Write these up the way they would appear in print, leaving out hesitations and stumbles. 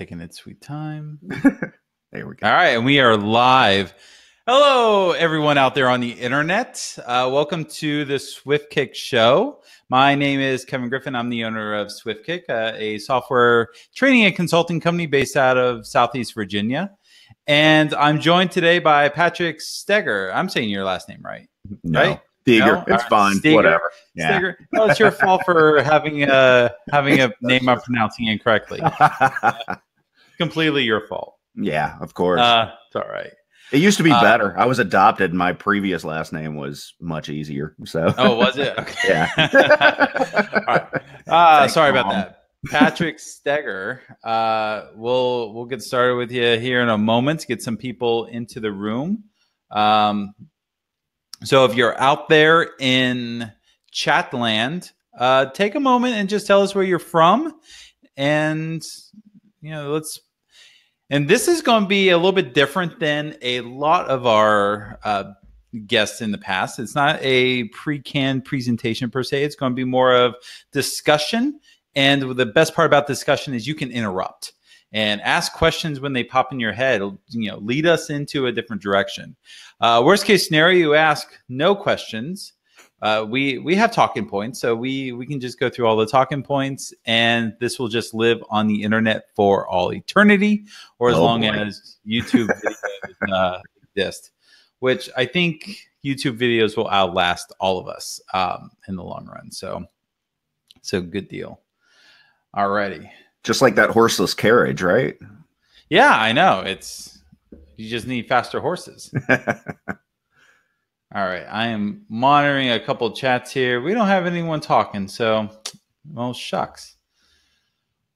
taking its sweet time. There we go. All right, and we are live. Hello, everyone out there on the internet. Welcome to the SwiftKick Show. My name is Kevin Griffin. I'm the owner of SwiftKick, a software training and consulting company based out of Southeast Virginia. And I'm joined today by Patrick Steger. I'm saying your last name right. No. Right? Steger. No? It's fine. Steger. Whatever. Yeah. Steger. No, it's your fault for having a name I'm pronouncing incorrectly. Completely your fault. Yeah, of course. It's all right. It used to be better. I was adopted. My previous last name was much easier. So. Oh, was it? Okay. Yeah. All right. Sorry about that. Patrick Steger. We'll get started with you here in a moment to get some people into the room. So if you're out there in chat land, take a moment and just tell us where you're from. And, and this is going to be a little bit different than a lot of our guests in the past. It's not a pre-canned presentation per se. It's going to be more of discussion. And the best part about discussion is you can interrupt and ask questions when they pop in your head, lead us into a different direction. Worst case scenario, you ask no questions. We have talking points, so we can just go through all the talking points, and this will just live on the internet for all eternity, or as long as YouTube videos exist, which I think YouTube videos will outlast all of us in the long run. So good deal. Alrighty. Just like that horseless carriage, right? Yeah, I know. You just need faster horses. All right, I am monitoring a couple of chats here. We don't have anyone talking, so, well, shucks.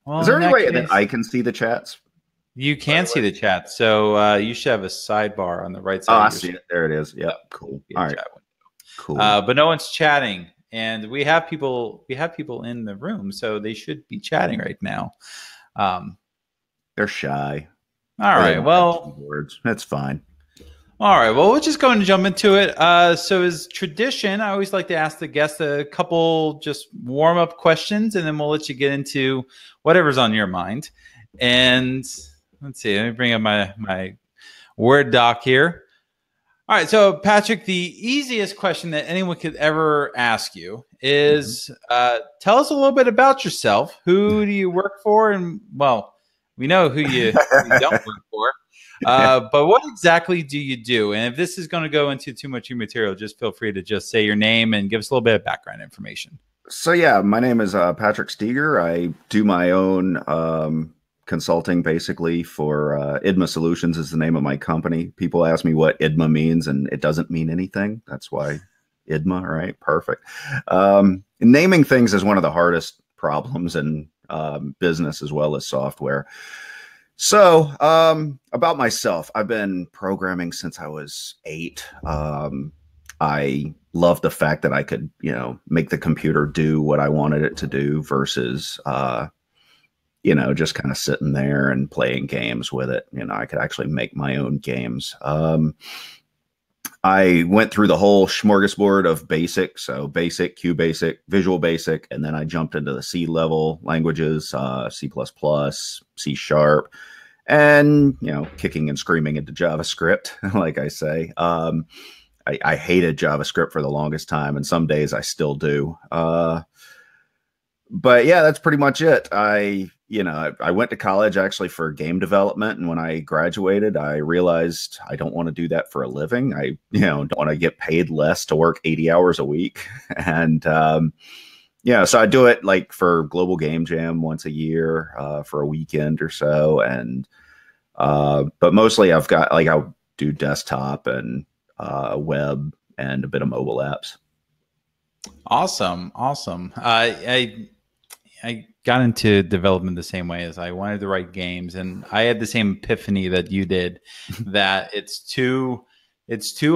Well, is there any way that I can see the chats? You can see the chat, so you should have a sidebar on the right side. Oh, I see it. There it is. Yeah, cool. All right, cool. But no one's chatting, and we have people in the room, so they should be chatting right now. They're shy. All right, well, words. That's fine. All right, well, we're just going to jump into it. So as tradition, I always like to ask the guests a couple just warm-up questions, and then we'll let you get into whatever's on your mind. And let's see, let me bring up my Word doc here. All right, so Patrick, the easiest question that anyone could ever ask you is, tell us a little bit about yourself. Who do you work for? And, well, we know who you don't work for. But what exactly do you do? And if this is going to go into too much of your material, just feel free to just say your name and give us a little bit of background information. So, yeah, my name is Patrick Steger. I do my own consulting, basically, for IDMA Solutions is the name of my company. People ask me what IDMA means, and it doesn't mean anything. That's why IDMA, right? Perfect. Naming things is one of the hardest problems in business as well as software. So, about myself, I've been programming since I was 8. I love the fact that I could, make the computer do what I wanted it to do versus, just kind of sitting there and playing games with it. I could actually make my own games. I went through the whole smorgasbord of BASIC, so BASIC, QBasic, Visual Basic, and then I jumped into the C-level languages, C++, C#, and, kicking and screaming into JavaScript, like I say. I hated JavaScript for the longest time, and some days I still do. But yeah, that's pretty much it. I went to college actually for game development, and when I graduated, I realized I don't want to do that for a living. I, don't want to get paid less to work 80 hours a week. And, so I do it like for Global Game Jam once a year, for a weekend or so. And, but mostly I've got, I'll do desktop and, web and a bit of mobile apps. Awesome. I got into development the same way as I wanted to write games, and I had the same epiphany that you did, that it's too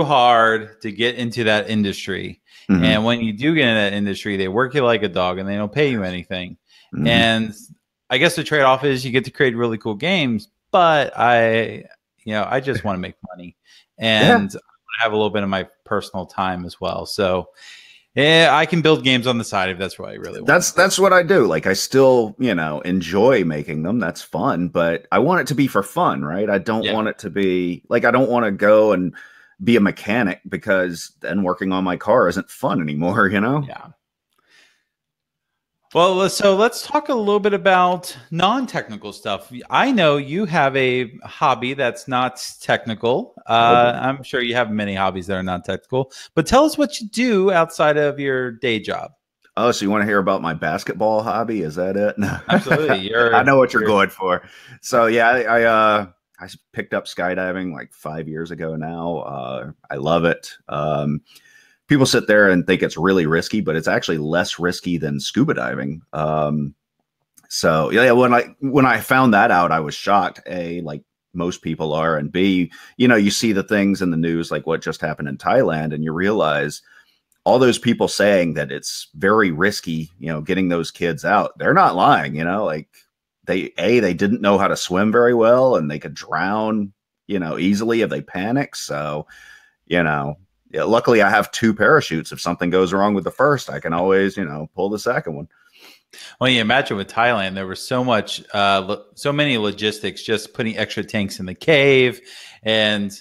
hard to get into that industry. Mm-hmm. And when you do get in that industry, they work you like a dog and they don't pay you anything. Mm-hmm. And I guess the trade-off is you get to create really cool games, but I just want to make money, and I want to have a little bit of my personal time as well. So Yeah, I can build games on the side if that's what I really want. That's what I do. Like I still, enjoy making them. That's fun, but I want it to be for fun, right? I don't Yeah. want it to be like I don't want to go and be a mechanic because then working on my car isn't fun anymore, Yeah. Well, so let's talk a little bit about non-technical stuff. I know you have a hobby that's not technical. Oh boy. I'm sure you have many hobbies that are non-technical, but tell us what you do outside of your day job. Oh, so you want to hear about my basketball hobby? Is that it? No. Absolutely. I know what you're going for. So yeah, I picked up skydiving like 5 years ago now. I love it. People sit there and think it's really risky, but it's actually less risky than scuba diving. So yeah, when I found that out, I was shocked. A, like most people are, and B, you see the things in the news like what just happened in Thailand, and you realize all those people saying that it's very risky, getting those kids out. They're not lying, like they didn't know how to swim very well, and they could drown, easily if they panic. So, yeah, luckily I have 2 parachutes. If something goes wrong with the first, I can always, pull the second one. Well, you imagine with Thailand, there was so much, so many logistics, just putting extra tanks in the cave, and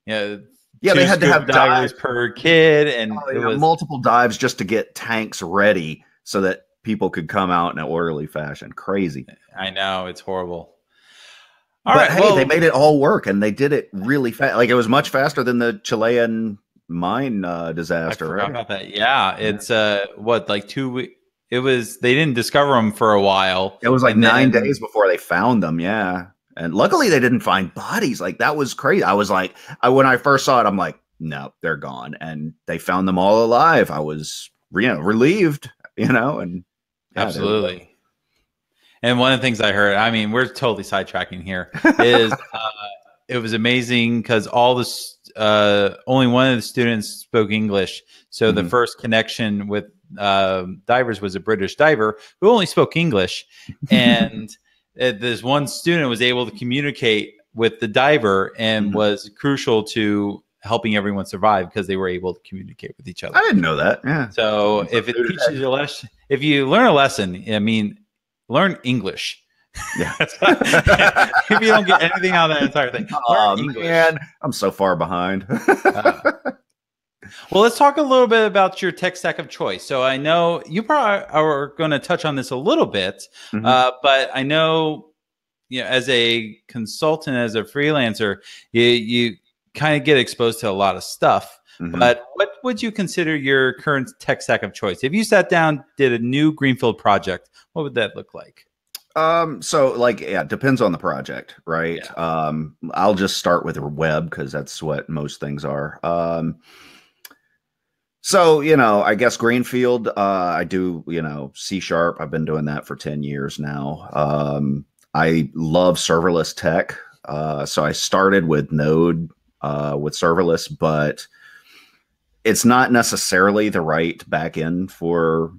yeah, they had to have divers per kid, and it was multiple dives just to get tanks ready so that people could come out in an orderly fashion. Crazy. I know, it's horrible. But hey, they made it all work, and they did it really fast. Like it was much faster than the Chilean mine disaster. I forgot about that. Yeah, it's like 2 weeks. It was, they didn't discover them for a while. It was like 9 days before they found them. Yeah. And luckily they didn't find bodies. Like that was crazy. I was like, when I first saw it, I'm like, no, they're gone. And they found them all alive. I was, relieved, and yeah, absolutely. And one of the things I heard, I mean, we're totally sidetracking here, is it was amazing because only one of the students spoke English. So the first connection with divers was a British diver who only spoke English. And this one student was able to communicate with the diver and was crucial to helping everyone survive because they were able to communicate with each other. I didn't know that. Yeah. So if it teaches you a lesson, if you learn a lesson, I mean, learn English. Yeah. If you don't get anything out of that entire thing, learn English. Man, I'm so far behind. Well, let's talk a little bit about your tech stack of choice. So I know you probably are going to touch on this a little bit, but I know, as a consultant, as a freelancer, you kind of get exposed to a lot of stuff. But what would you consider your current tech stack of choice? If you sat down, did a new greenfield project, what would that look like? So like, yeah, it depends on the project, right? Yeah. I'll just start with a web because that's what most things are. So, I guess Greenfield, I do, C#. I've been doing that for 10 years now. I love serverless tech. So I started with Node, with serverless, but it's not necessarily the right backend for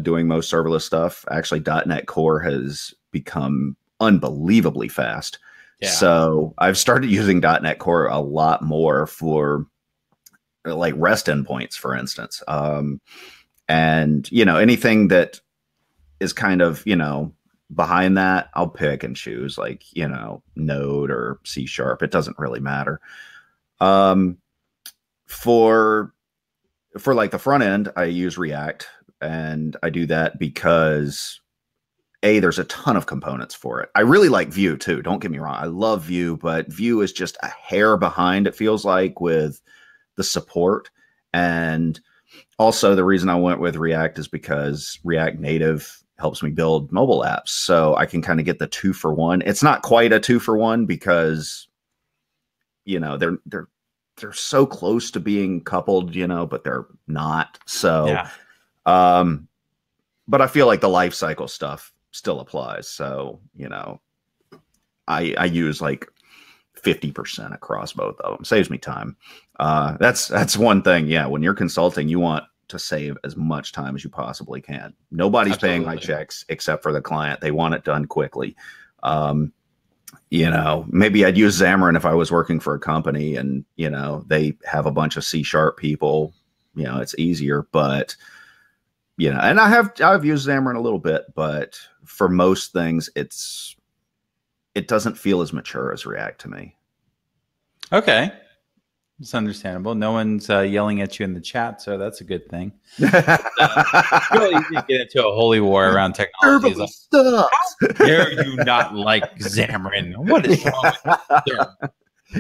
doing most serverless stuff. Actually, .NET Core has become unbelievably fast. Yeah. So I've started using .NET Core a lot more for like REST endpoints, for instance. And, anything that is kind of, behind that, I'll pick and choose like, Node or C#. It doesn't really matter. For like the front end, I use React, and I do that because there's a ton of components for it. I really like Vue too. Don't get me wrong. I love Vue, but Vue is just a hair behind, it feels like, with the support. And also the reason I went with React is because React Native helps me build mobile apps. So I can kind of get the 2-for-1. It's not quite a 2-for-1 because, they're so close to being coupled, but they're not. So, yeah. But I feel like the life cycle stuff still applies. So, I use like 50% across both of them. Saves me time. That's one thing. Yeah. When you're consulting, you want to save as much time as you possibly can. Nobody's paying my checks except for the client. They want it done quickly. Maybe I'd use Xamarin if I was working for a company and, they have a bunch of C# people, it's easier. But and I've used Xamarin a little bit, but for most things, it doesn't feel as mature as React to me. Okay. It's understandable. No one's yelling at you in the chat, so that's a good thing. It's really easy to get into a holy war around technology. Like, how dare you not like Xamarin? What is wrong with you?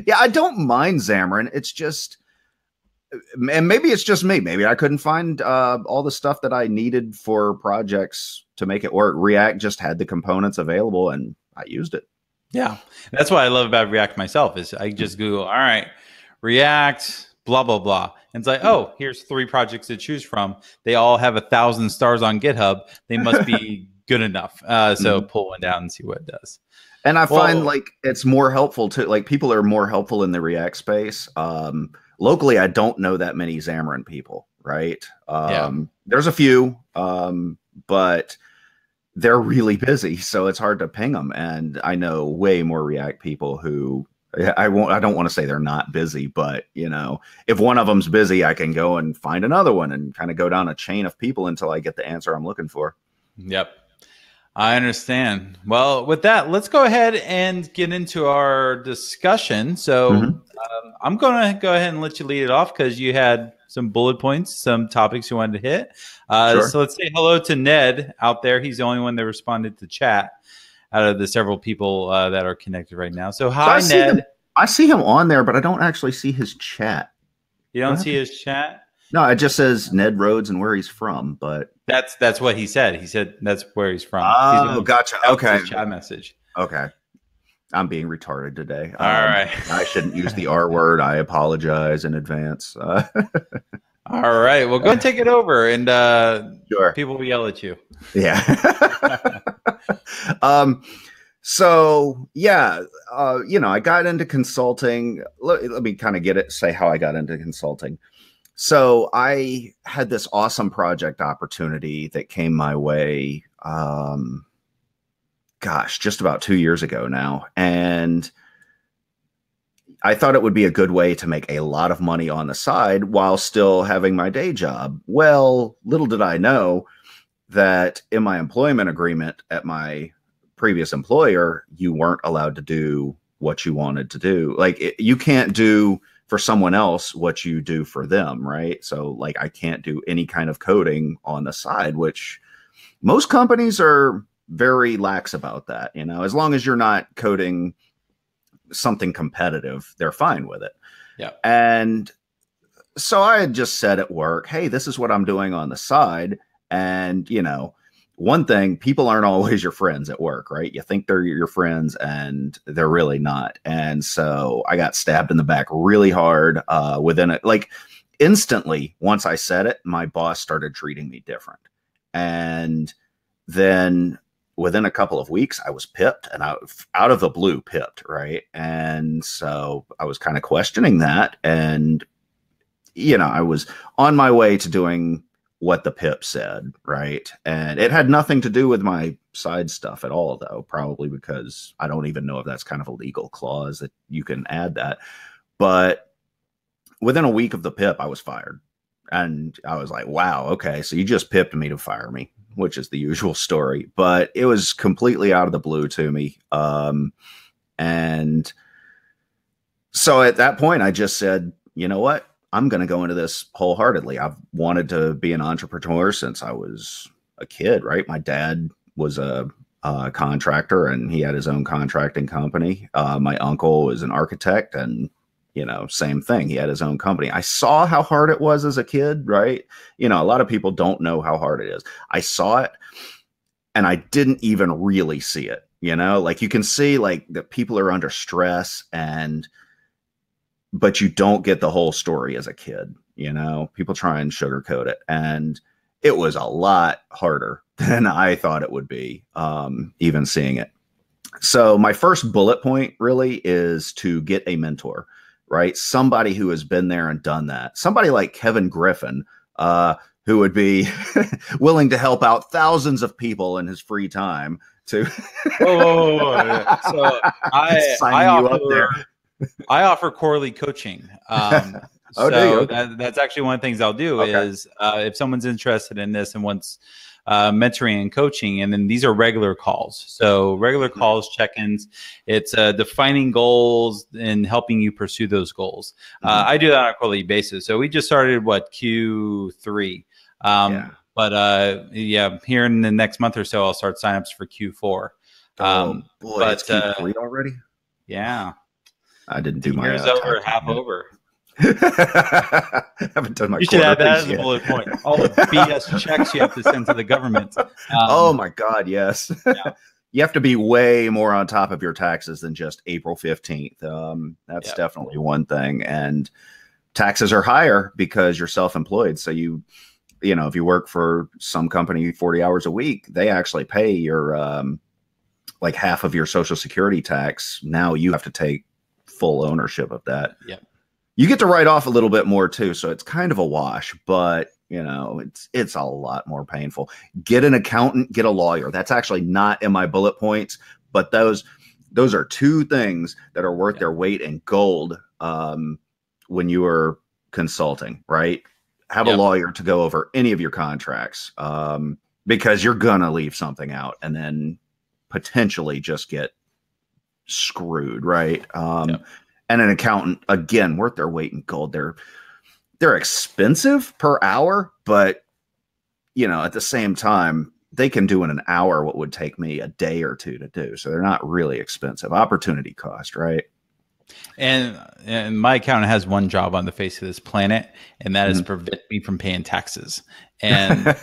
Yeah, I don't mind Xamarin. It's just, and maybe it's just me. Maybe I couldn't find all the stuff that I needed for projects to make it work. React just had the components available, and I used it. Yeah, that's what I love about React myself is I just Google, all right, React, blah, blah, blah. And it's like, oh, here's 3 projects to choose from. They all have 1,000 stars on GitHub. They must be good enough. So pull one down and see what it does. And I find like it's more helpful to like people are more helpful in the React space. Locally, I don't know that many Xamarin people, right? There's a few, but they're really busy, so it's hard to ping them. And I know way more React people who I don't want to say they're not busy, but if one of them's busy, I can go and find another one and kind of go down a chain of people until I get the answer I'm looking for. Yep. I understand. Well, with that, let's go ahead and get into our discussion. So I'm going to go ahead and let you lead it off because you had some bullet points, some topics you wanted to hit. Sure. So let's say hello to Ned out there. He's the only one that responded to chat out of the several people that are connected right now. So hi, Ned. I see him on there, but I don't actually see his chat. You don't see his chat? No, it just says Ned Rhodes and where he's from, but that's what he said. He said that's where he's from. Oh, gotcha. Okay. His chat message. Okay. I'm being retarded today. All right. I shouldn't use the R word. I apologize in advance. All right. Well, go and take it over, and sure. People will yell at you. Yeah. So yeah, I got into consulting. Let me kind of say how I got into consulting. So I had this awesome project opportunity that came my way, just about 2 years ago now. And I thought it would be a good way to make a lot of money on the side while still having my day job. Well, little did I know that in my employment agreement at my previous employer, you weren't allowed to do what you wanted to do. Like you can't do for someone else what you do for them, right? So like I can't do any kind of coding on the side, which most companies are very lax about that. As long as you're not coding something competitive, they're fine with it. Yeah. And so I had just said at work, hey, this is what I'm doing on the side. And, one thing, people aren't always your friends at work, right? You think they're your friends and they're really not. And so I got stabbed in the back really hard within it. Like instantly, once I said it, my boss started treating me different. And then within a couple of weeks, I was pipped, and I out of the blue pipped, right? And so I was kind of questioning that. And, I was on my way to doing what the pip said, right? And it had nothing to do with my side stuff at all, though, probably because I don't even know if that's kind of a legal clause that you can add that. But within a week of the pip, I was fired. And I was like, wow, okay, so you just pipped me to fire me, which is the usual story. But it was completely out of the blue to me. And so at that point, I just said, you know what? I'm going to go into this wholeheartedly. I've wanted to be an entrepreneur since I was a kid, right? My dad was a contractor and he had his own contracting company. My uncle was an architect and, same thing. He had his own company. I saw how hard it was as a kid, right? A lot of people don't know how hard it is. I saw it and I didn't even really see it, like you can see like that people are under stress but you don't get the whole story as a kid. People try and sugarcoat it, and it was a lot harder than I thought it would be, even seeing it. So my first bullet point really is to get a mentor, right? Somebody who has been there and done that. Somebody like Kevin Griffin, who would be willing to help out thousands of people in his free time to whoa. So I offer quarterly coaching. Oh, do you? So Okay. that's actually one of the things I'll do Okay. is if someone's interested in this and wants mentoring and coaching, and then these are regular calls. So regular calls, check-ins. It's defining goals and helping you pursue those goals. I do that on a quarterly basis. So we just started Q3. Yeah. But yeah, here in the next month or so, I'll start signups for Q4. Oh boy, it's Q3 already. Yeah, I didn't the do my year's over, taxes half yet. over. Haven't done my You should add that as yet. a bullet point. All the BS checks you have to send to the government. Oh my God, yes. Yeah. You have to be way more on top of your taxes than just April 15th. That's definitely one thing. And taxes are higher because you're self-employed. So you know, if you work for some company 40 hours a week, they actually pay your like half of your Social Security tax. Now you have to take full ownership of that. Yep. You get to write off a little bit more too, so it's kind of a wash, but you know, it's a lot more painful. Get an accountant, get a lawyer. That's actually not in my bullet points, but those are two things that are worth their weight in gold when you are consulting, right? Have a lawyer to go over any of your contracts because you're gonna leave something out and then potentially just get screwed, right? And an accountant, again, worth their weight in gold. They're expensive per hour, but you know, at the same time, they can do in an hour what would take me a day or two to do. So they're not really expensive. Opportunity cost, right? And my accountant has one job on the face of this planet, and that is prevent me from paying taxes. And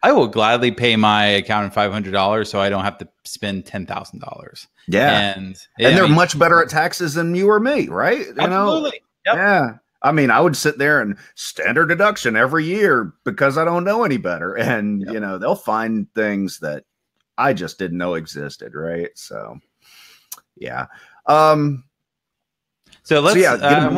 I will gladly pay my accountant $500 so I don't have to spend $10,000. Yeah. And they're much better at taxes than you or me, right? Absolutely. Yeah. I mean, I would sit there and standard deduction every year because I don't know any better. And, you know, they'll find things that I just didn't know existed, right? So, yeah. I want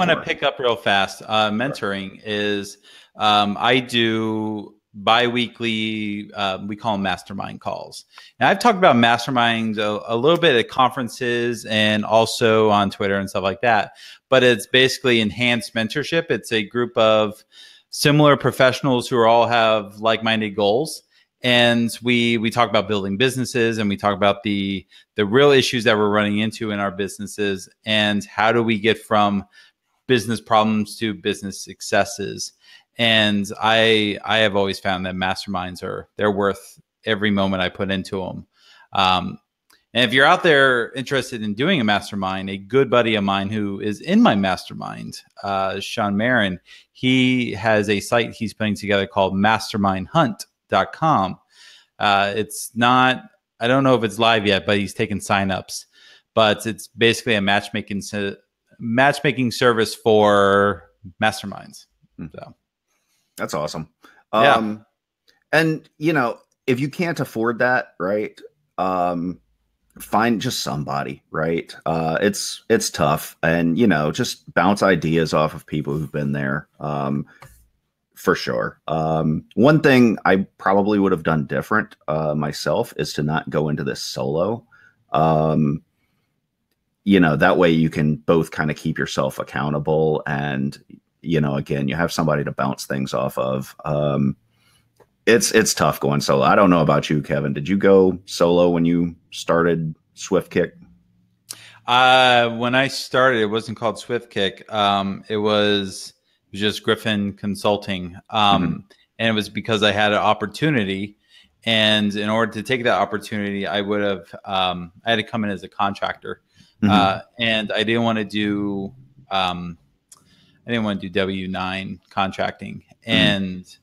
to pick up real fast. Mentoring is I do bi-weekly, we call them mastermind calls. And I've talked about masterminds a little bit at conferences and also on Twitter and stuff like that. But it's basically enhanced mentorship. It's a group of similar professionals who all have like-minded goals. And we talk about building businesses, and we talk about the real issues that we're running into in our businesses, and how do we get from business problems to business successes. And I have always found that masterminds they're worth every moment I put into them. And if you're out there interested in doing a mastermind, a good buddy of mine who is in my mastermind, Sean Marin, he has a site he's putting together called mastermindhunt.com. It's not, I don't know if it's live yet, but he's taken signups. But it's basically a matchmaking service for masterminds. So that's awesome. Yeah. And you know, if you can't afford that, right? Find just somebody, right? It's tough, and you know, just bounce ideas off of people who've been there. For sure. One thing I probably would have done different myself is to not go into this solo. You know, that way you can both kind of keep yourself accountable, and you know, again, you have somebody to bounce things off of. It's tough going solo. I don't know about you, Kevin. Did you go solo when you started SwiftKick? When I started, it wasn't called SwiftKick. It was just Griffin Consulting. And it was because I had an opportunity. And in order to take that opportunity, I would have, I had to come in as a contractor. And I didn't want to do, W-9 contracting and,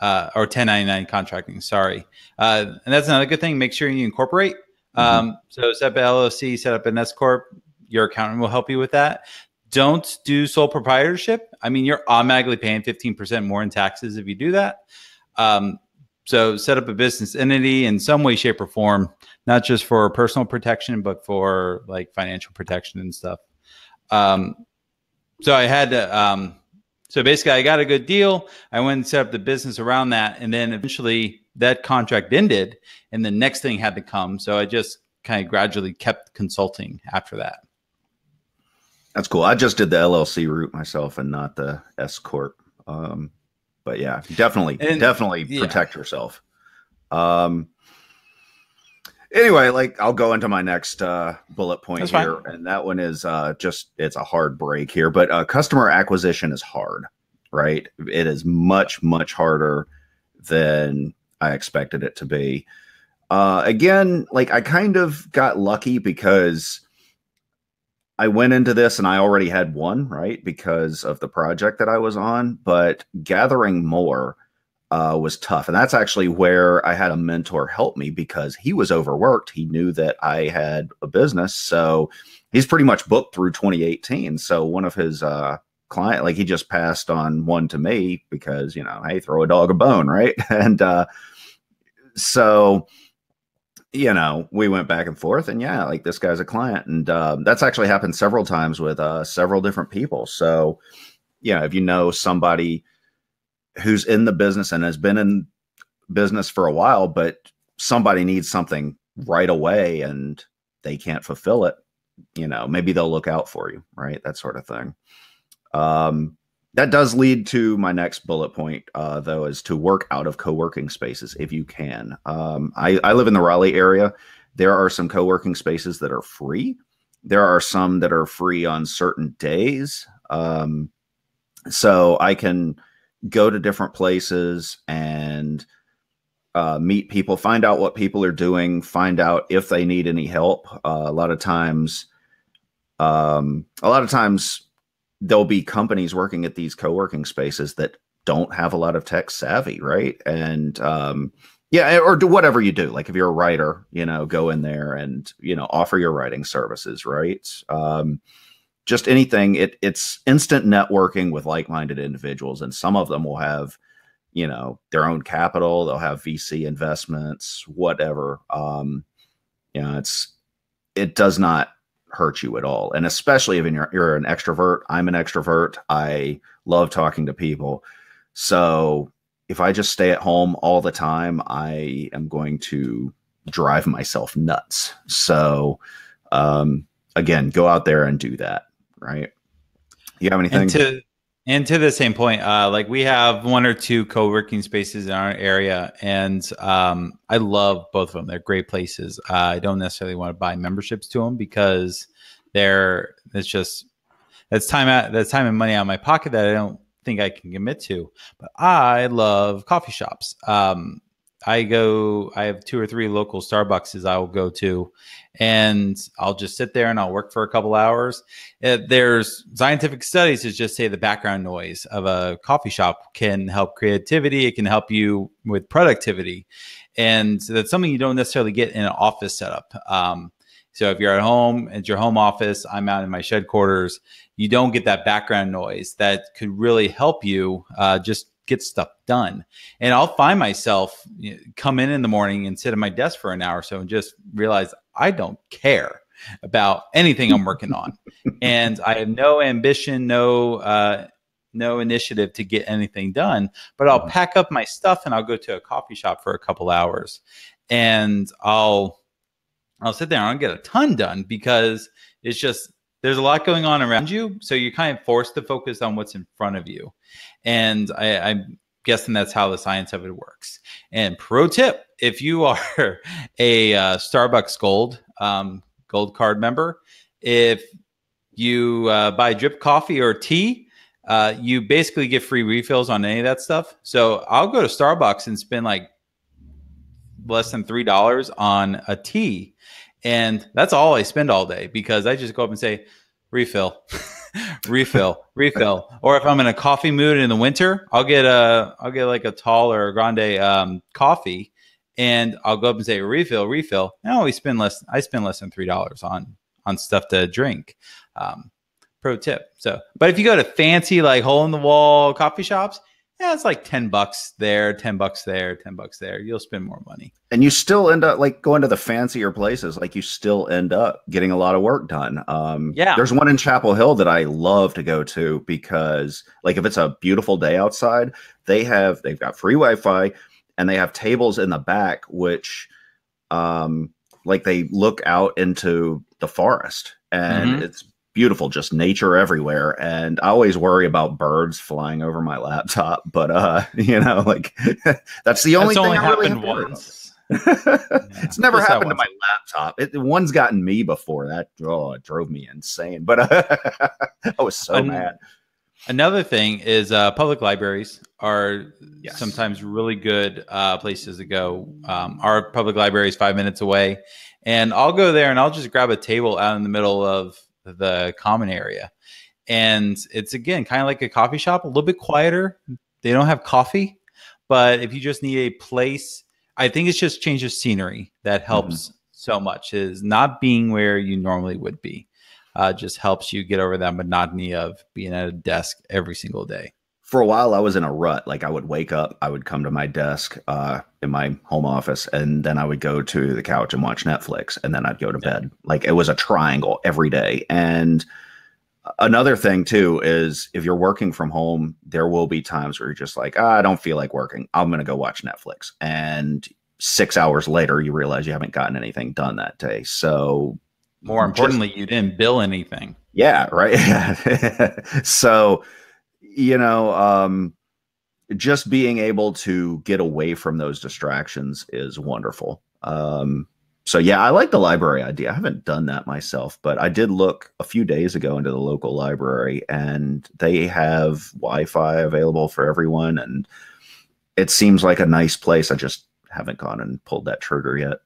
or 1099 contracting. Sorry. And that's another good thing. Make sure you incorporate. So set up an LLC, set up an S Corp. Your accountant will help you with that. Don't do sole proprietorship. I mean, you're automatically paying 15% more in taxes if you do that. So set up a business entity in some way, shape, or form, not just for personal protection, but for like financial protection and stuff. So I had to, so basically I got a good deal. I went and set up the business around that. And then eventually that contract ended and the next thing had to come. So I just kind of gradually kept consulting after that. That's cool. I just did the LLC route myself and not the S corp. But yeah, definitely Yeah, protect yourself. Um, anyway, like I'll go into my next bullet point that's fine. here, and that one is just it's a hard break here, but customer acquisition is hard, right? It is much harder than I expected it to be. Again, like I kind of got lucky because I went into this and I already had one, right? Because of the project that I was on, but gathering more was tough. And that's actually where I had a mentor help me because he was overworked. He knew that I had a business. So he's pretty much booked through 2018. So one of his client, like he just passed on one to me because, you know, hey, throw a dog a bone, right? And so you know, we went back and forth and yeah, like this guy's a client. And that's actually happened several times with several different people. So, yeah, if you know somebody who's in the business and has been in business for a while, but somebody needs something right away and they can't fulfill it, you know, maybe they'll look out for you, right? That sort of thing. That does lead to my next bullet point, though, is to work out of co-working spaces if you can. I live in the Raleigh area. There are some co-working spaces that are free. There are some that are free on certain days. So I can go to different places and meet people, find out what people are doing, find out if they need any help. A lot of times there'll be companies working at these co-working spaces that don't have a lot of tech savvy, right? And yeah, or do whatever you do. Like if you're a writer, you know, go in there and, you know, offer your writing services, right? Just anything. It's instant networking with like-minded individuals. And some of them will have, you know, their own capital. They'll have VC investments, whatever. You know, it does not hurt you at all. And especially if you're an extrovert. I'm an extrovert. I love talking to people. So if I just stay at home all the time, I am going to drive myself nuts. So again, go out there and do that. Right. You have anything? And to the same point, like we have one or two co-working spaces in our area, and I love both of them. They're great places. I don't necessarily want to buy memberships to them because that's time and money out of my pocket that I don't think I can commit to. But I love coffee shops. I have 2 or 3 local Starbucks I will go to, and I'll just sit there and I'll work for a couple hours. There's scientific studies that just say the background noise of a coffee shop can help creativity. It can help you with productivity. And that's something you don't necessarily get in an office setup. So if you're at home, at your home office, I'm out in my shed quarters, you don't get that background noise that could really help you just get stuff done. And I'll find myself come in the morning and sit at my desk for an hour or so and just realize I don't care about anything I'm working on. And I have no ambition, no initiative to get anything done, but I'll pack up my stuff and I'll go to a coffee shop for a couple hours and I'll sit there and I'll get a ton done because it's just, there's a lot going on around you. So you're kind of forced to focus on what's in front of you. And I'm guessing that's how the science of it works. And pro tip, if you are a Starbucks Gold Card member, if you buy drip coffee or tea, you basically get free refills on any of that stuff. So I'll go to Starbucks and spend like less than $3 on a tea. And that's all I spend all day because I just go up and say, refill, refill, refill. Or if I'm in a coffee mood in the winter, I'll get like a tall or a grande coffee, and I'll go up and say refill, refill. And I spend less than $3 on stuff to drink. Pro tip. So, but if you go to fancy like hole in the wall coffee shops, yeah, it's like $10 there, $10 there, $10 there. You'll spend more money. And you still end up like going to the fancier places. Like you still end up getting a lot of work done. Yeah. There's one in Chapel Hill that I love to go to because like if it's a beautiful day outside, they've got free Wi-Fi and they have tables in the back, which like they look out into the forest and it's beautiful, just nature everywhere. And I always worry about birds flying over my laptop, but you know, like that's the only That's thing only I really happened have to worry about. once. Yeah, It's never just that happened to once. my laptop. One's gotten me before. That it drove me insane. But I was so mad. Another thing is public libraries are Yes. sometimes really good places to go. Our public library is 5 minutes away, and I'll go there and I'll just grab a table out in the middle of the common area. And it's, again, kind of like a coffee shop, a little bit quieter. They don't have coffee, but if you just need a place, I think it's just change of scenery that helps so much, is not being where you normally would be. Just helps you get over that monotony of being at a desk every single day. For a while, I was in a rut. Like I would wake up, I would come to my desk in my home office, and then I would go to the couch and watch Netflix, and then I'd go to bed. Like it was a triangle every day. And another thing too is if you're working from home, there will be times where you're just like, I don't feel like working. I'm going to go watch Netflix. And 6 hours later, you realize you haven't gotten anything done that day. So more importantly, you didn't bill anything. Yeah, right. So, you know, just being able to get away from those distractions is wonderful. So yeah, I like the library idea. I haven't done that myself, but I did look a few days ago into the local library, and they have Wi-Fi available for everyone, and it seems like a nice place. I just haven't gone and pulled that trigger yet.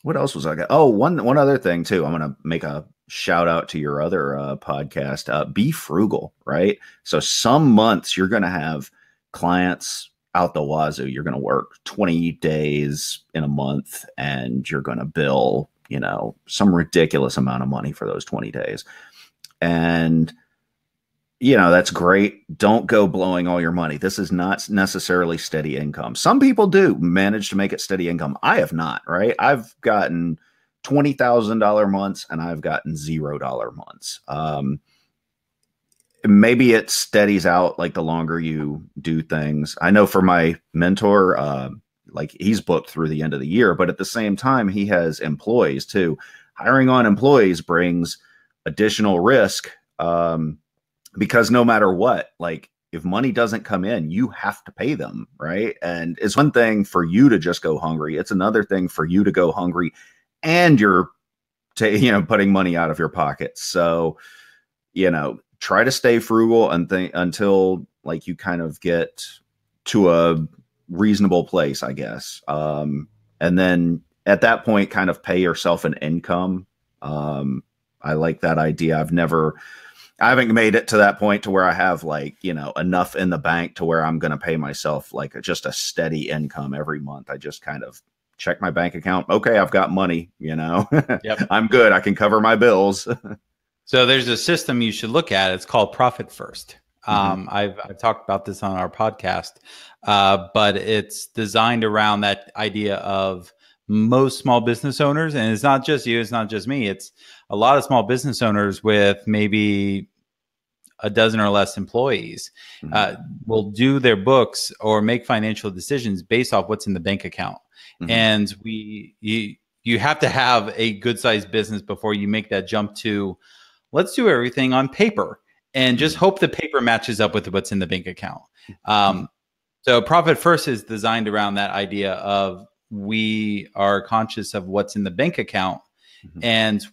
What else was I got? Oh, one other thing too. I'm gonna make a shout out to your other podcast. Be frugal, right? So some months you're gonna have clients out the wazoo. You're gonna work 20 days in a month, and you're gonna bill, you know, some ridiculous amount of money for those 20 days. And you know, that's great. Don't go blowing all your money. This is not necessarily steady income. Some people do manage to make it steady income. I have not, right? I've gotten $20,000 months, and I've gotten $0 months. Maybe it steadies out like the longer you do things. I know for my mentor, like he's booked through the end of the year, but at the same time, he has employees too. Hiring on employees brings additional risk. Because no matter what, like if money doesn't come in, you have to pay them, right? And it's one thing for you to just go hungry. It's another thing for you to go hungry and you're putting money out of your pocket. So, you know, try to stay frugal and until like you kind of get to a reasonable place, I guess. And then at that point, kind of pay yourself an income. I like that idea. I haven't made it to that point to where I have like, you know, enough in the bank to where I'm going to pay myself like just a steady income every month. I just kind of check my bank account. Okay, I've got money, you know, Yep. I'm good. I can cover my bills. So there's a system you should look at. It's called Profit First. I've talked about this on our podcast, but it's designed around that idea of most small business owners. And it's not just you, it's not just me. It's a lot of small business owners with maybe a dozen or less employees will do their books or make financial decisions based off what's in the bank account. And you have to have a good sized business before you make that jump to let's do everything on paper and just hope the paper matches up with what's in the bank account. So Profit First is designed around that idea of we are conscious of what's in the bank account. And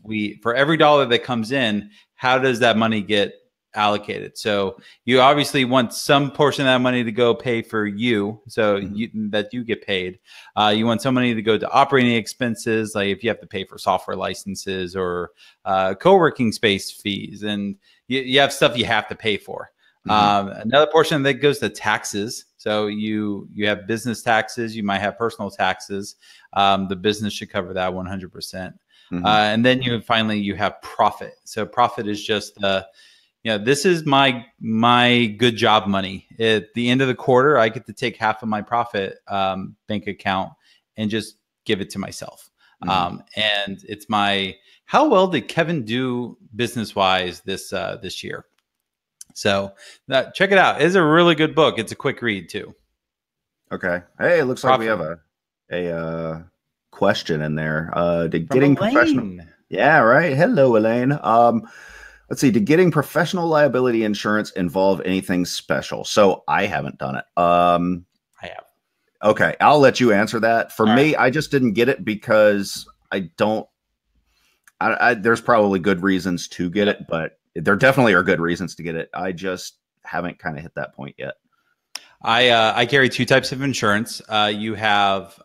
for every dollar that comes in, how does that money get allocated? So you obviously want some portion of that money to go pay for you, so that you get paid. You want some money to go to operating expenses, like if you have to pay for software licenses or co-working space fees, and you have stuff you have to pay for. Another portion that goes to taxes. So you have business taxes, you might have personal taxes. The business should cover that 100%. And then you have profit. So profit is just this is my good job money. At the end of the quarter, I get to take half of my profit bank account and just give it to myself. And it's how well did Kevin do business wise this year? So check it out. It's a really good book. It's a quick read too. Okay. Hey, it looks like we have a question in there. Getting professional. Yeah, right. Hello, Elaine. Let's see. Did getting professional liability insurance involve anything special? So I haven't done it. I have. Okay, I'll let you answer that. For All right. me, I just didn't get it because I don't. There's probably good reasons to get Yep. it, but there definitely are good reasons to get it. I just haven't kind of hit that point yet. I carry two types of insurance. You have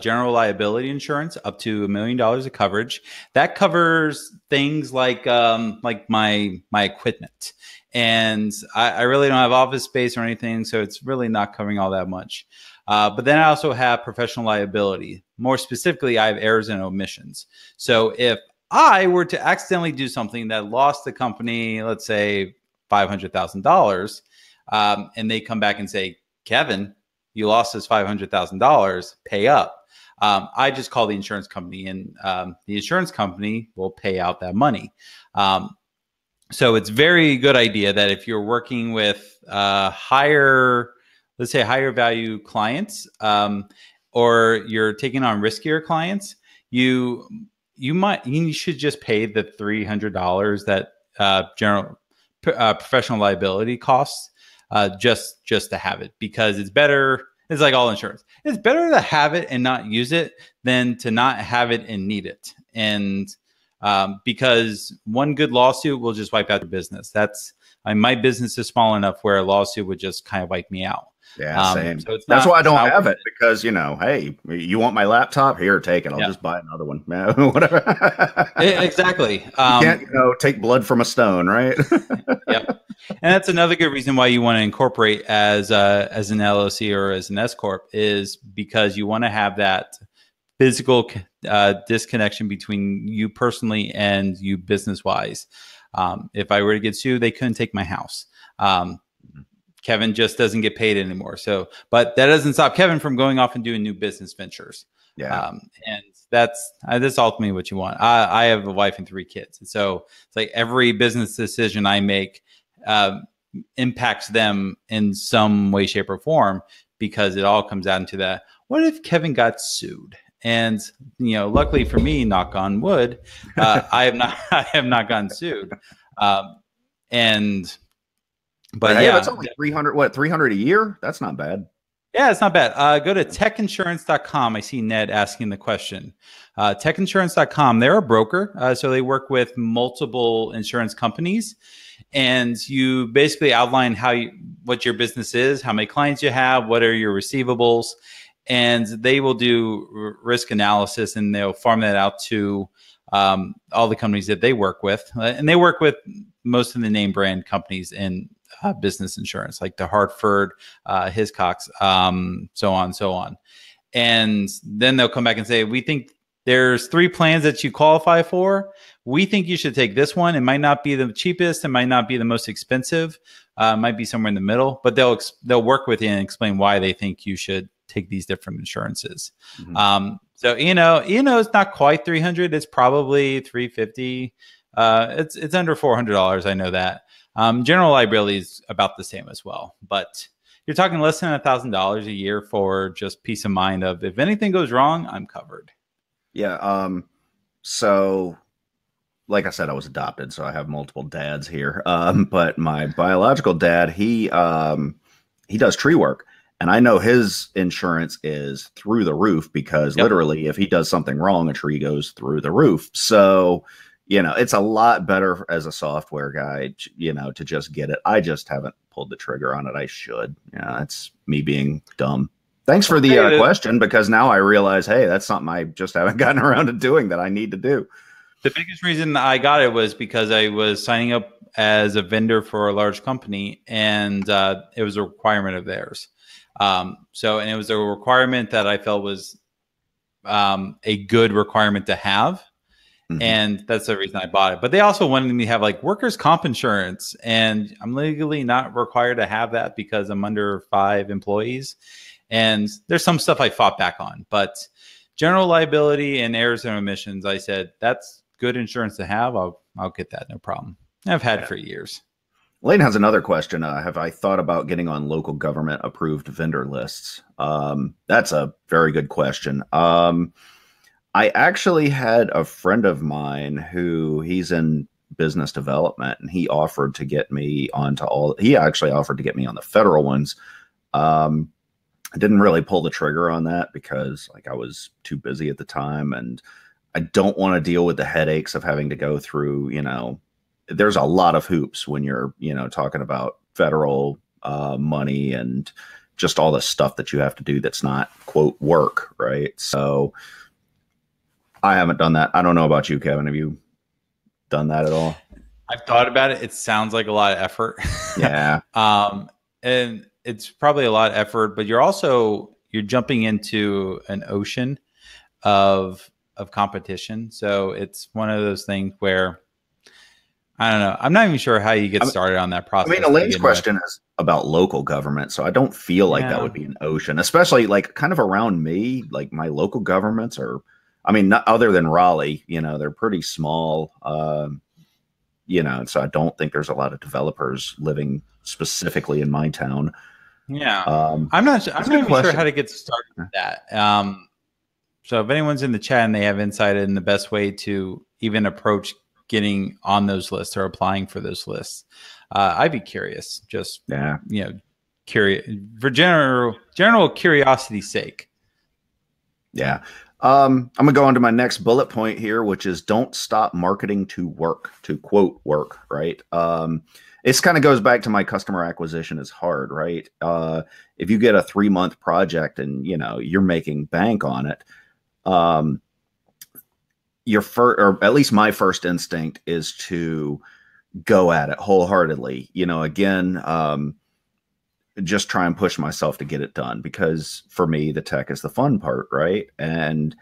general liability insurance up to $1 million of coverage. That covers things like my equipment, and I really don't have office space or anything, so it's really not covering all that much. But then I also have professional liability. More specifically, I have errors and omissions. So if I were to accidentally do something that lost the company, let's say $500,000, and they come back and say, Kevin, you lost us $500,000, pay up. I just call the insurance company, and the insurance company will pay out that money. So it's very good idea that if you're working with let's say higher value clients, or you're taking on riskier clients, you should just pay the $300 that general professional liability costs, just to have it, because it's better. It's like all insurance. It's better to have it and not use it than to not have it and need it. And because one good lawsuit will just wipe out your business. My business is small enough where a lawsuit would just kind of wipe me out. Yeah, same. So That's why I don't have it, it because, hey, you want my laptop? Here, take it. I'll just buy another one. Whatever. Exactly. You can't, take blood from a stone, right? Yep. And that's another good reason why you want to incorporate as an LLC or as an S corp, is because you want to have that physical disconnection between you personally and you business wise. If I were to get sued, they couldn't take my house. Kevin just doesn't get paid anymore. So, but that doesn't stop Kevin from going off and doing new business ventures. Yeah. And that's ultimately what you want. I have a wife and 3 kids. And so it's like every business decision I make impacts them in some way, shape, or form, because it all comes down to that. What if Kevin got sued? And, luckily for me, knock on wood, I have not gotten sued. But hey, yeah, that's only 300 a year? That's not bad. Yeah, it's not bad. Go to techinsurance.com. I see Ned asking the question. Techinsurance.com, they're a broker. So they work with multiple insurance companies. And you basically outline what your business is, how many clients you have, what are your receivables. And they will do risk analysis, and they'll farm that out to all the companies that they work with. And they work with most of the name brand companies in business insurance, like the Hartford, Hiscox, so on, so on. And then they'll come back and say, we think there's 3 plans that you qualify for. We think you should take this one. It might not be the cheapest. It might not be the most expensive. It might be somewhere in the middle, but they'll work with you and explain why they think you should take these different insurances. Mm-hmm. So, it's not quite 300. It's probably 350. It's under $400. I know that. General liability is about the same as well, but you're talking less than $1,000 a year for just peace of mind of, if anything goes wrong, I'm covered. Yeah. So like I said, I was adopted, so I have multiple dads here. But my biological dad, he does tree work, and I know his insurance is through the roof, because literally if he does something wrong, a tree goes through the roof. So, it's a lot better as a software guy, to just get it. I just haven't pulled the trigger on it. I should. It's me being dumb. Thanks for the question, because now I realize, hey, that's something I just haven't gotten around to doing that I need to do. The biggest reason I got it was because I was signing up as a vendor for a large company, and it was a requirement of theirs. And it was a requirement that I felt was a good requirement to have. Mm-hmm. And that's the reason I bought it. But they also wanted me to have like workers' comp insurance, and I'm legally not required to have that because I'm under 5 employees. And there's some stuff I fought back on, but general liability and errors and omissions, I said, that's good insurance to have. I'll get that. No problem. I've had it for years. Lane has another question. Have I thought about getting on local government approved vendor lists? That's a very good question. I actually had a friend of mine who he's in business development, and he offered to get me onto all. He actually offered to get me on the federal ones. Um, I didn't really pull the trigger on that because like I was too busy at the time, and I don't want to deal with the headaches of having to go through. There's a lot of hoops when you're talking about federal money and just all the stuff that you have to do that's not quote work, right? So I haven't done that. I don't know about you, Kevin. Have you done that at all? I've thought about it. It sounds like a lot of effort. Yeah. And it's probably a lot of effort, but you're jumping into an ocean of competition. So it's one of those things where I don't know. I'm not even sure how you get started on that process. I mean, Elaine's question is about local government, so I don't feel like that would be an ocean, especially like kind of around me. Like my local governments are, I mean, not other than Raleigh, they're pretty small. So I don't think there's a lot of developers living specifically in my town. Yeah. I'm not even sure how to get started with that. So if anyone's in the chat and they have insight in the best way to even approach getting on those lists or applying for those lists, I'd be curious. Just curious for general curiosity's sake. Yeah. I'm gonna go on to my next bullet point here, which is don't stop marketing to work, to quote work, right? This kind of goes back to my customer acquisition is hard, right? If you get a 3-month project and you're making bank on it, your first, or at least my first instinct is to go at it wholeheartedly. Again, just try and push myself to get it done, because for me, the tech is the fun part, right? And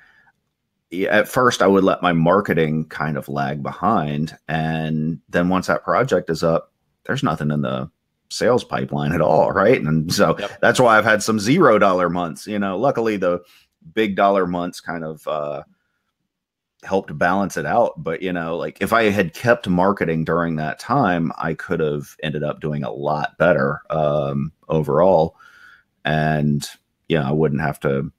at first I would let my marketing kind of lag behind. And then once that project is up, there's nothing in the sales pipeline at all, right? And so that's why I've had some $0 months. Luckily the big dollar months kind of helped balance it out. But like if I had kept marketing during that time, I could have ended up doing a lot better overall. And I wouldn't have to.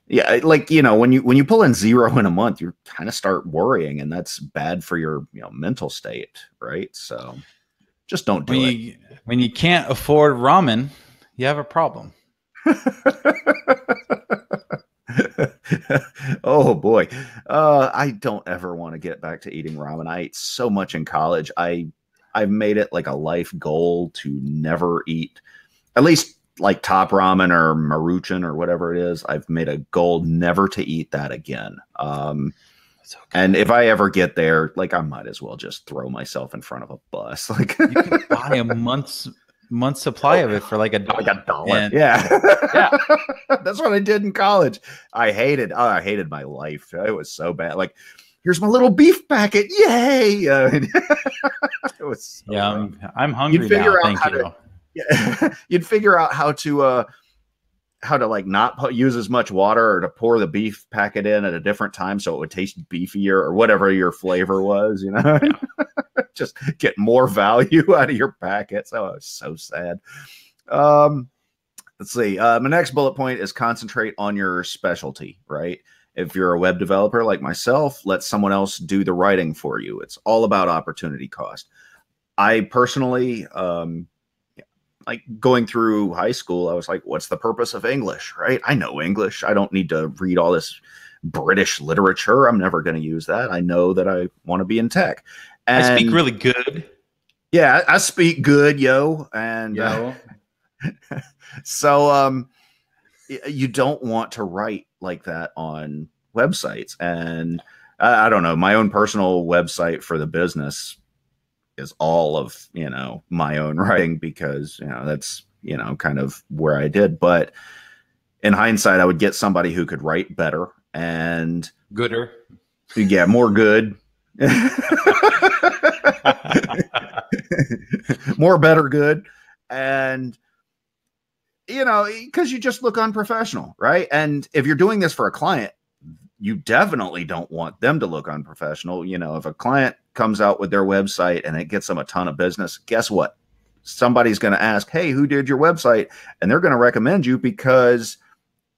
Yeah, like when you pull in 0 in a month, you kind of start worrying, and that's bad for your mental state, right? So just don't do it. When you can't afford ramen, you have a problem. Oh boy. I don't ever want to get back to eating ramen. I ate so much in college. I've made it like a life goal to never eat, at least like Top Ramen or Maruchan or whatever it is. I've made a goal never to eat that again. And if I ever get there, like I might as well just throw myself in front of a bus. Like you can buy a month's supply of it for like $1. Yeah. That's what I did in college. I hated my life. It was so bad. Like, here's my little beef packet. Yay. It was so I'm hungry now. Thank you. You'd figure out how to like not use as much water, or to pour the beef packet in at a different time so it would taste beefier, or whatever your flavor was, just get more value out of your packets. Oh, it was so sad. Let's see. My next bullet point is concentrate on your specialty, right? If you're a web developer like myself, let someone else do the writing for you. It's all about opportunity cost. I personally, like going through high school, I was like, what's the purpose of English, right? I know English. I don't need to read all this British literature. I'm never going to use that. I know that I want to be in tech. And I speak really good. Yeah, I speak good, yo. And so you don't want to write like that on websites. And I don't know, my own personal website for the business is all of, my own writing, because, that's, kind of where I did. But in hindsight, I would get somebody who could write better and gooder. Yeah, more good. More better good. And because you just look unprofessional, right? And if you're doing this for a client, you definitely don't want them to look unprofessional. If a client comes out with their website and it gets them a ton of business, guess what? Somebody's going to ask, hey, who did your website? And they're going to recommend you because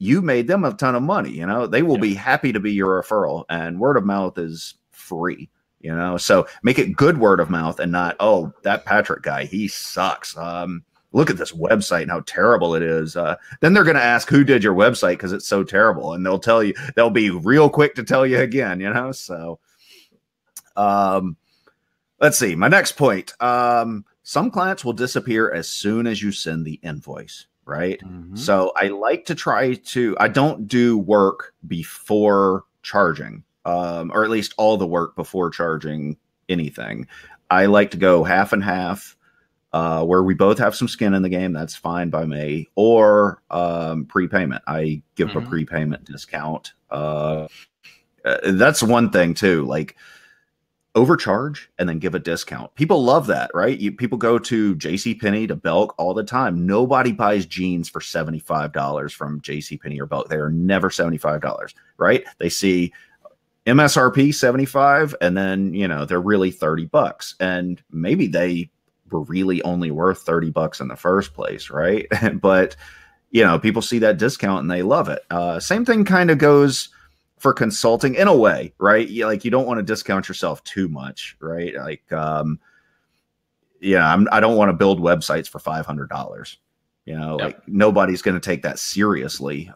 you made them a ton of money. You know, they will Yep. be happy to be your referral, and word of mouth is free. You know, so make it good word of mouth and not, oh, that Patrick guy, he sucks. Look at this website and how terrible it is. Then they're going to ask who did your website because it's so terrible, and they'll tell you. They'll be real quick to tell you again. You know, so let's see. My next point. Some clients will disappear as soon as you send the invoice. Right. So I like to try to. I don't do work before charging. Or at least all the work before charging anything. I like to go half and half, where we both have some skin in the game. That's fine by me. Or prepayment. I give a prepayment discount. That's one thing too. Like overcharge and then give a discount. People love that, right? People go to JCPenney, to Belk all the time. Nobody buys jeans for $75 from JCPenney or Belk. They are never $75, right? They see MSRP 75, and then, you know, they're really $30, and maybe they were really only worth $30 in the first place, right? But, you know, people see that discount and they love it. Same thing kind of goes for consulting in a way, right? Like, you don't want to discount yourself too much, right? Like, yeah, I don't want to build websites for $500. You know, like nobody's going to take that seriously.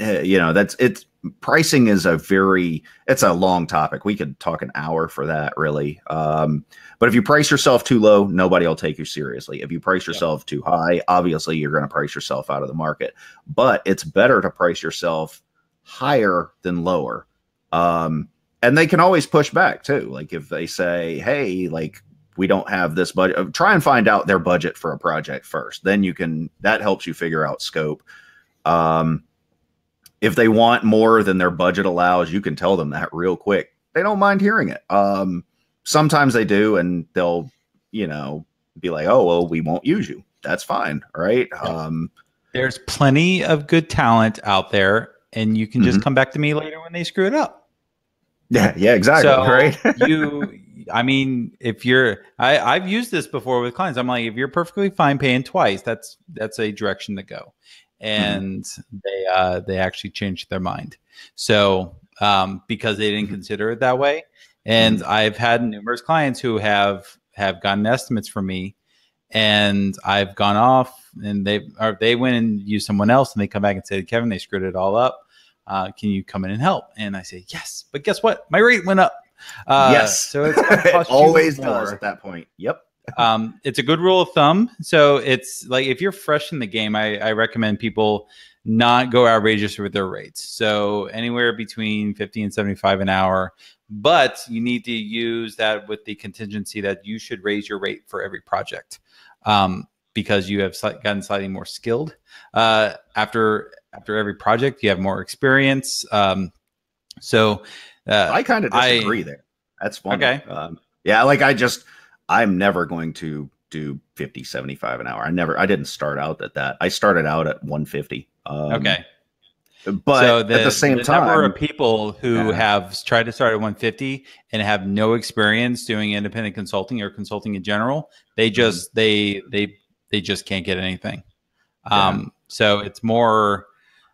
You know, it's pricing is it's a long topic. We could talk an hour for that, really. But if you price yourself too low, nobody will take you seriously. If you price yourself too high, obviously you're going to price yourself out of the market. But it's better to price yourself higher than lower. And they can always push back too. Like if they say, hey, like, we don't have this budget, try and find out their budget for a project first. Then that helps you figure out scope. If they want more than their budget allows, you can tell them that real quick. They don't mind hearing it. Sometimes they do, and they'll, you know, be like, oh, well, we won't use you. That's fine. Right. There's plenty of good talent out there, and you can just come back to me later when they screw it up. Yeah, exactly. So right. I mean, I've used this before with clients. I'm like, if you're perfectly fine paying twice, that's a direction to go. And they actually changed their mind. So because they didn't consider it that way. And I've had numerous clients who have gotten estimates from me, and I've gone off, and they went and used someone else, and they come back and say, Kevin, they screwed it all up. Can you come in and help? And I say, yes, but guess what? My rate went up. Yes. So it's gonna cost it always you more. does at that point. Yep. It's a good rule of thumb. So it's like, if you're fresh in the game, I recommend people not go outrageous with their rates. So anywhere between 50 and 75 an hour, but you need to use that with the contingency that you should raise your rate for every project, because you have gotten slightly more skilled. After every project, you have more experience. So I kind of disagree there. That's funny. Okay. Yeah, like I'm never going to do 50, 75 an hour. I didn't start out at that. I started out at 150. Okay. But so at the same time, number of people who have tried to start at 150 and have no experience doing independent consulting or consulting in general, they just they just can't get anything. So it's more.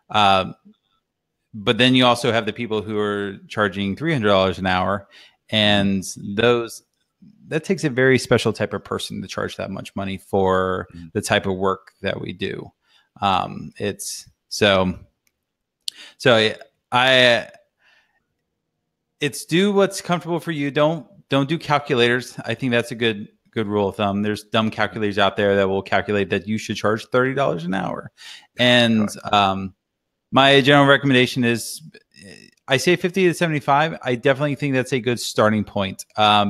But then you also have the people who are charging $300 an hour, and that takes a very special type of person to charge that much money for the type of work that we do. It's do what's comfortable for you. Don't do calculators. I think that's a good rule of thumb. There's dumb calculators out there that will calculate that you should charge $30 an hour. And my general recommendation is, I say 50 to 75. I definitely think that's a good starting point,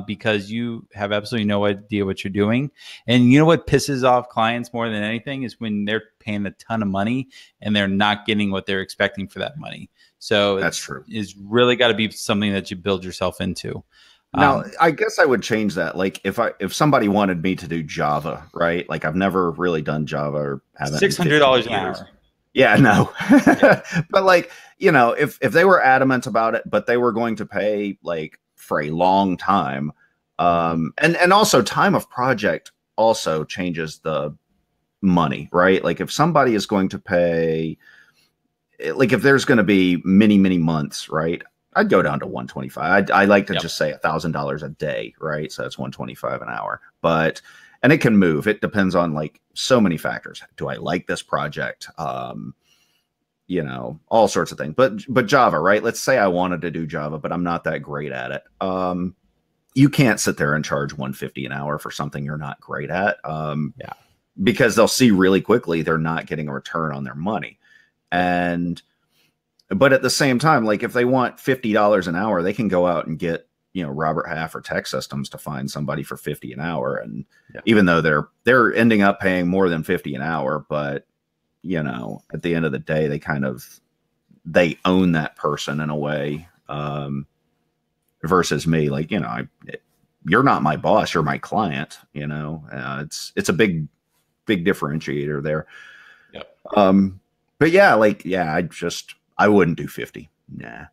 because you have absolutely no idea what you're doing. And you know what pisses off clients more than anything is when they're paying a ton of money and they're not getting what they're expecting for that money. So that's true. It's really got to be something that you build yourself into. Now, I guess I would change that. Like if somebody wanted me to do Java, right? Like I've never really done Java or haven't. $600 an hour. Yeah, no. But like, you know, if they were adamant about it, but they were going to pay like for a long time, and also time of project also changes the money, right? Like if somebody is going to pay, like if there's going to be many months, right? I'd go down to 125. I like to just say $1,000 a day, right? So that's 125 an hour. But and it can move. It depends on like so many factors. Do I like this project? You know, all sorts of things. But Java, right? Let's say I wanted to do Java, but I'm not that great at it. You can't sit there and charge 150 an hour for something you're not great at. Because they'll see really quickly they're not getting a return on their money. But at the same time, like if they want $50 an hour, they can go out and get, you know, Robert Half or Tech Systems to find somebody for 50 an hour. And even though they're ending up paying more than 50 an hour, but you know, at the end of the day, they own that person in a way, versus me. Like, you know, you're not my boss, you're my client, you know, it's a big differentiator there. But yeah, like, yeah, I wouldn't do 50. Nah.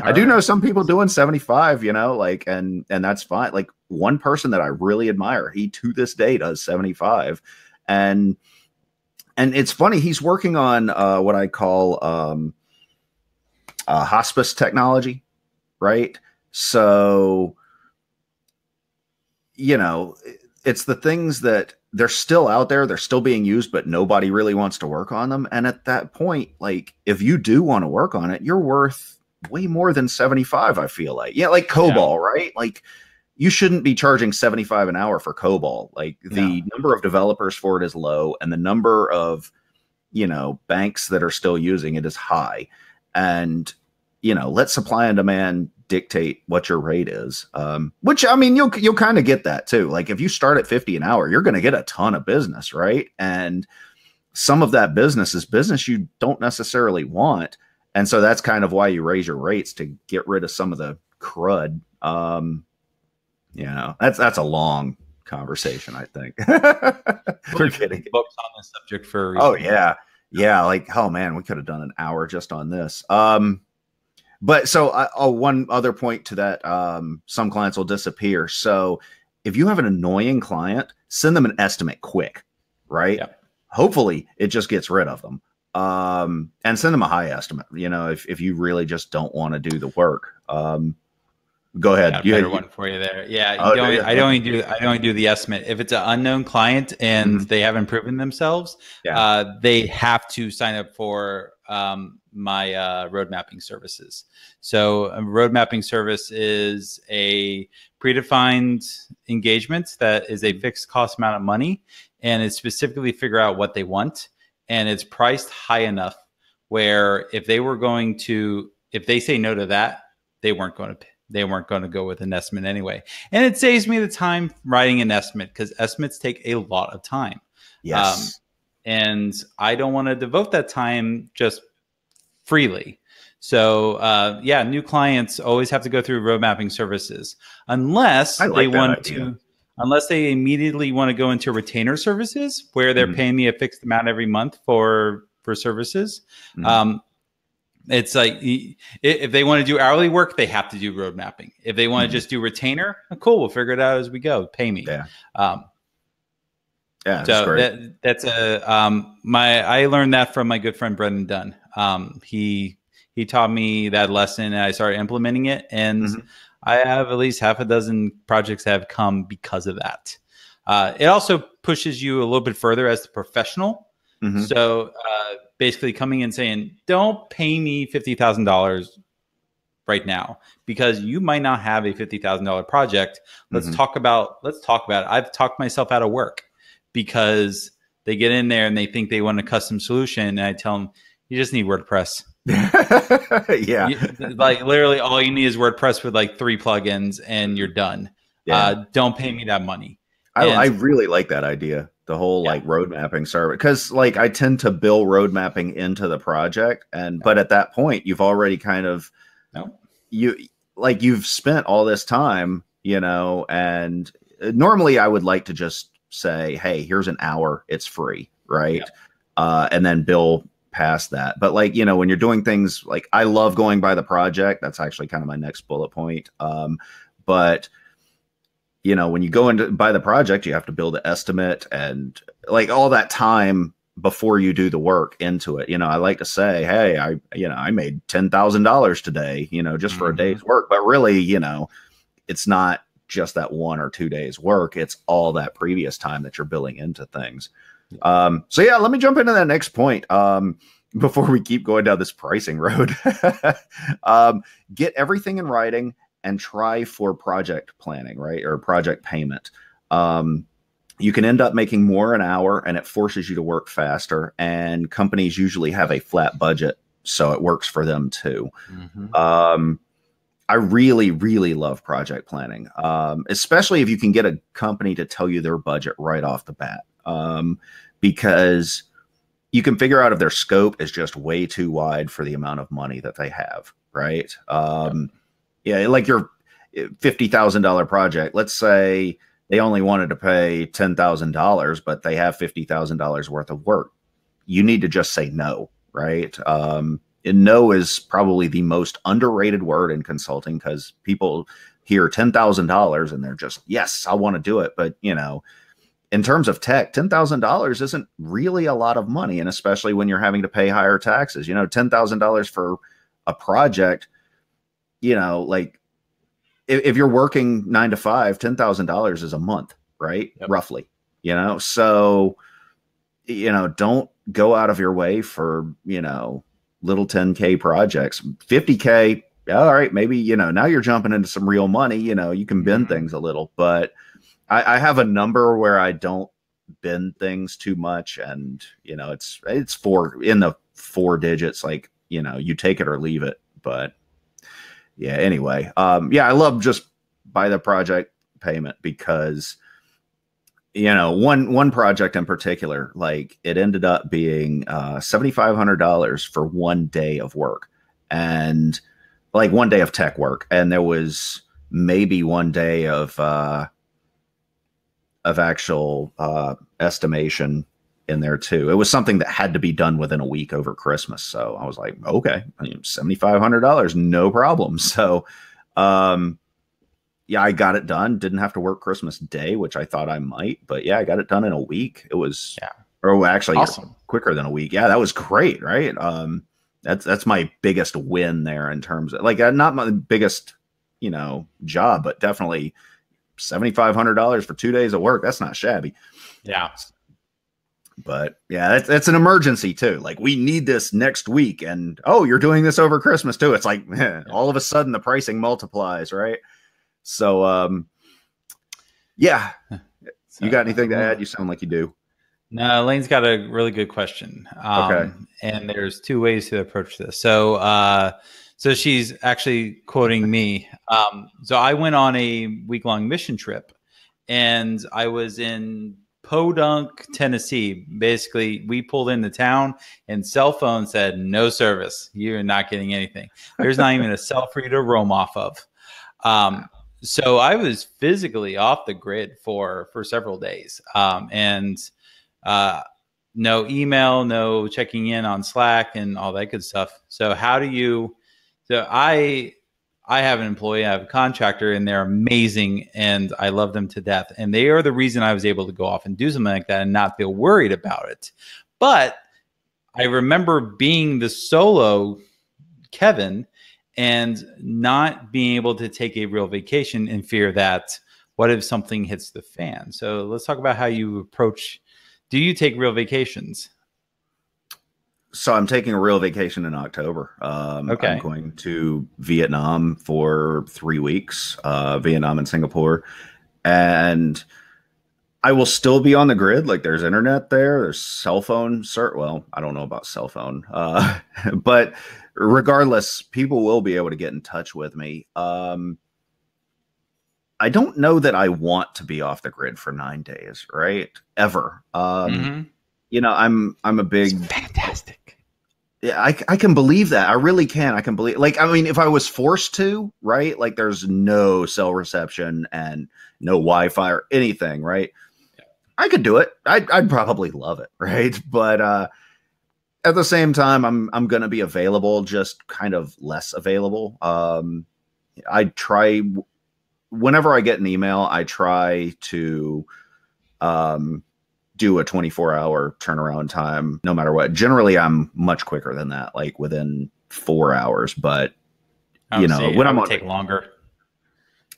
I do know some people doing 75, you know, like, and that's fine. Like one person that I really admire, he to this day does 75. And it's funny, he's working on what I call Hospice Technology, right? So, you know, it's the things that they're still out there, they're still being used, but nobody really wants to work on them. And at that point, like if you do want to work on it, you're worth way more than 75, I feel like. Yeah, like COBOL, right? Like you shouldn't be charging 75 an hour for COBOL. Like the number of developers for it is low, and the number of, you know, banks that are still using it is high. And, you know, let supply and demand dictate what your rate is. Which, I mean, you'll kind of get that too. Like if you start at 50 an hour, you're going to get a ton of business, right? And some of that business is business you don't necessarily want. And so that's kind of why you raise your rates, to get rid of some of the crud. You know, that's a long conversation, I think. We're kidding. Books on this subject for a reason. Oh yeah. Like, oh man, we could have done an hour just on this. But so one other point to that, some clients will disappear. So if you have an annoying client, send them an estimate quick, right? Hopefully it just gets rid of them. And send them a high estimate, you know, if you really just don't want to do the work. Go ahead. Got a better one for you there. Yeah. I only do the estimate. If it's an unknown client and they haven't proven themselves, they have to sign up for my road mapping services. So a road mapping service is a predefined engagement that is a fixed cost amount of money, and it's specifically figure out what they want. And it's priced high enough where if they say no to that, they weren't going to go with an estimate anyway. And it saves me the time writing an estimate, because estimates take a lot of time. Yes. And I don't want to devote that time just freely. So new clients always have to go through road mapping services unless unless they immediately want to go into retainer services where they're paying me a fixed amount every month for services. It's like if they want to do hourly work, they have to do road mapping. If they want to just do retainer, cool, we'll figure it out as we go. Pay me. So that's I learned that from my good friend Brendan Dunn. He taught me that lesson, and I started implementing it. And I have at least half a dozen projects that have come because of that. It also pushes you a little bit further as the professional. So basically coming in saying, don't pay me $50,000 right now, because you might not have a $50,000 project. Let's talk about it. I've talked myself out of work because they get in there and they think they want a custom solution. And I tell them, you just need WordPress. Like literally all you need is WordPress with like 3 plugins and you're done. Don't pay me that money. I really like that idea. The whole like road mapping service, because like I tend to build road mapping into the project, but at that point you've already kind of you've spent all this time, you know, and normally I would like to just say, hey, here's an hour, it's free, right? And then bill past that. But like, you know, when you're doing things like, I love going by the project. That's actually kind of my next bullet point. But when you go into buy the project, you have to build an estimate and like all that time before you do the work into it. I like to say, hey, I made $10,000 today, just for a day's work. But really, it's not just that 1 or 2 days work. It's all that previous time that you're billing into things. So yeah, let me jump into that next point. Before we keep going down this pricing road, get everything in writing and try for project planning, right? Or project payment. You can end up making more an hour and it forces you to work faster. And companies usually have a flat budget, so it works for them too. I really, really love project planning, especially if you can get a company to tell you their budget right off the bat, because you can figure out if their scope is just way too wide for the amount of money that they have, right? Yeah, like your $50,000 project, let's say they only wanted to pay $10,000, but they have $50,000 worth of work. You need to just say no, right? And no is probably the most underrated word in consulting, because people hear $10,000 and they're just, yes, I want to do it. But, in terms of tech, $10,000 isn't really a lot of money. And especially when you're having to pay higher taxes, $10,000 for a project, like if you're working 9 to 5, $10,000 is a month, right? Yep. Roughly, so, don't go out of your way for, little 10K projects. 50K. All right. Maybe, now you're jumping into some real money, you can bend things a little, but I have a number where I don't bend things too much. And, it's in the 4 digits, like, you take it or leave it. But yeah, anyway, I love just by the project payment because, one project in particular, like it ended up being $7,500 for 1 day of work, and like 1 day of tech work. And there was maybe 1 day of actual estimation in there too. It was something that had to be done within a week over Christmas. So I was like, okay, $7,500, no problem. So, I got it done. Didn't have to work Christmas Day, which I thought I might, but yeah, I got it done in a week. It was, or actually awesome. Quicker than a week. Yeah, that was great. Right. That's my biggest win there in terms of like, not my biggest, job, but definitely $7,500 for 2 days of work. That's not shabby. Yeah. But yeah, that's an emergency too. Like we need this next week, and you're doing this over Christmas too. It's like all of a sudden the pricing multiplies, right? So yeah. So, you got anything to add? You sound like you do. No, Lane's got a really good question. Okay. And there's 2 ways to approach this. So she's actually quoting me. So I went on a week-long mission trip, and I was in Podunk, Tennessee. Basically, we pulled into town and cell phone said, no service. You're not getting anything. There's not even a cell for you to roam off of. So I was physically off the grid for several days. And no email, no checking in on Slack and all that good stuff. So how do you, I have an employee, I have a contractor, and they're amazing, and I love them to death. And they are the reason I was able to go off and do something like that and not feel worried about it. But I remember being the solo Kevin and not being able to take a real vacation in fear that what if something hits the fan? So let's talk about how you approach. Do you take real vacations? So I'm taking a real vacation in October. Okay. I'm going to Vietnam for 3 weeks, Vietnam and Singapore. And I will still be on the grid. Like there's internet there. There's cell phone. Well, I don't know about cell phone. But regardless, people will be able to get in touch with me. I don't know that I want to be off the grid for 9 days, right? Ever. I'm a big... It's fantastic. Yeah, I can believe that. I really can. I can believe, like, I mean, if I was forced to, right? Like there's no cell reception and no Wi-Fi or anything, right? Yeah. I could do it. I'd probably love it, right? But at the same time, I'm going to be available, just kind of less available. I try whenever I get an email, I try to do a 24-hour turnaround time, no matter what. Generally, I'm much quicker than that, like within 4 hours. But when I'm on take longer.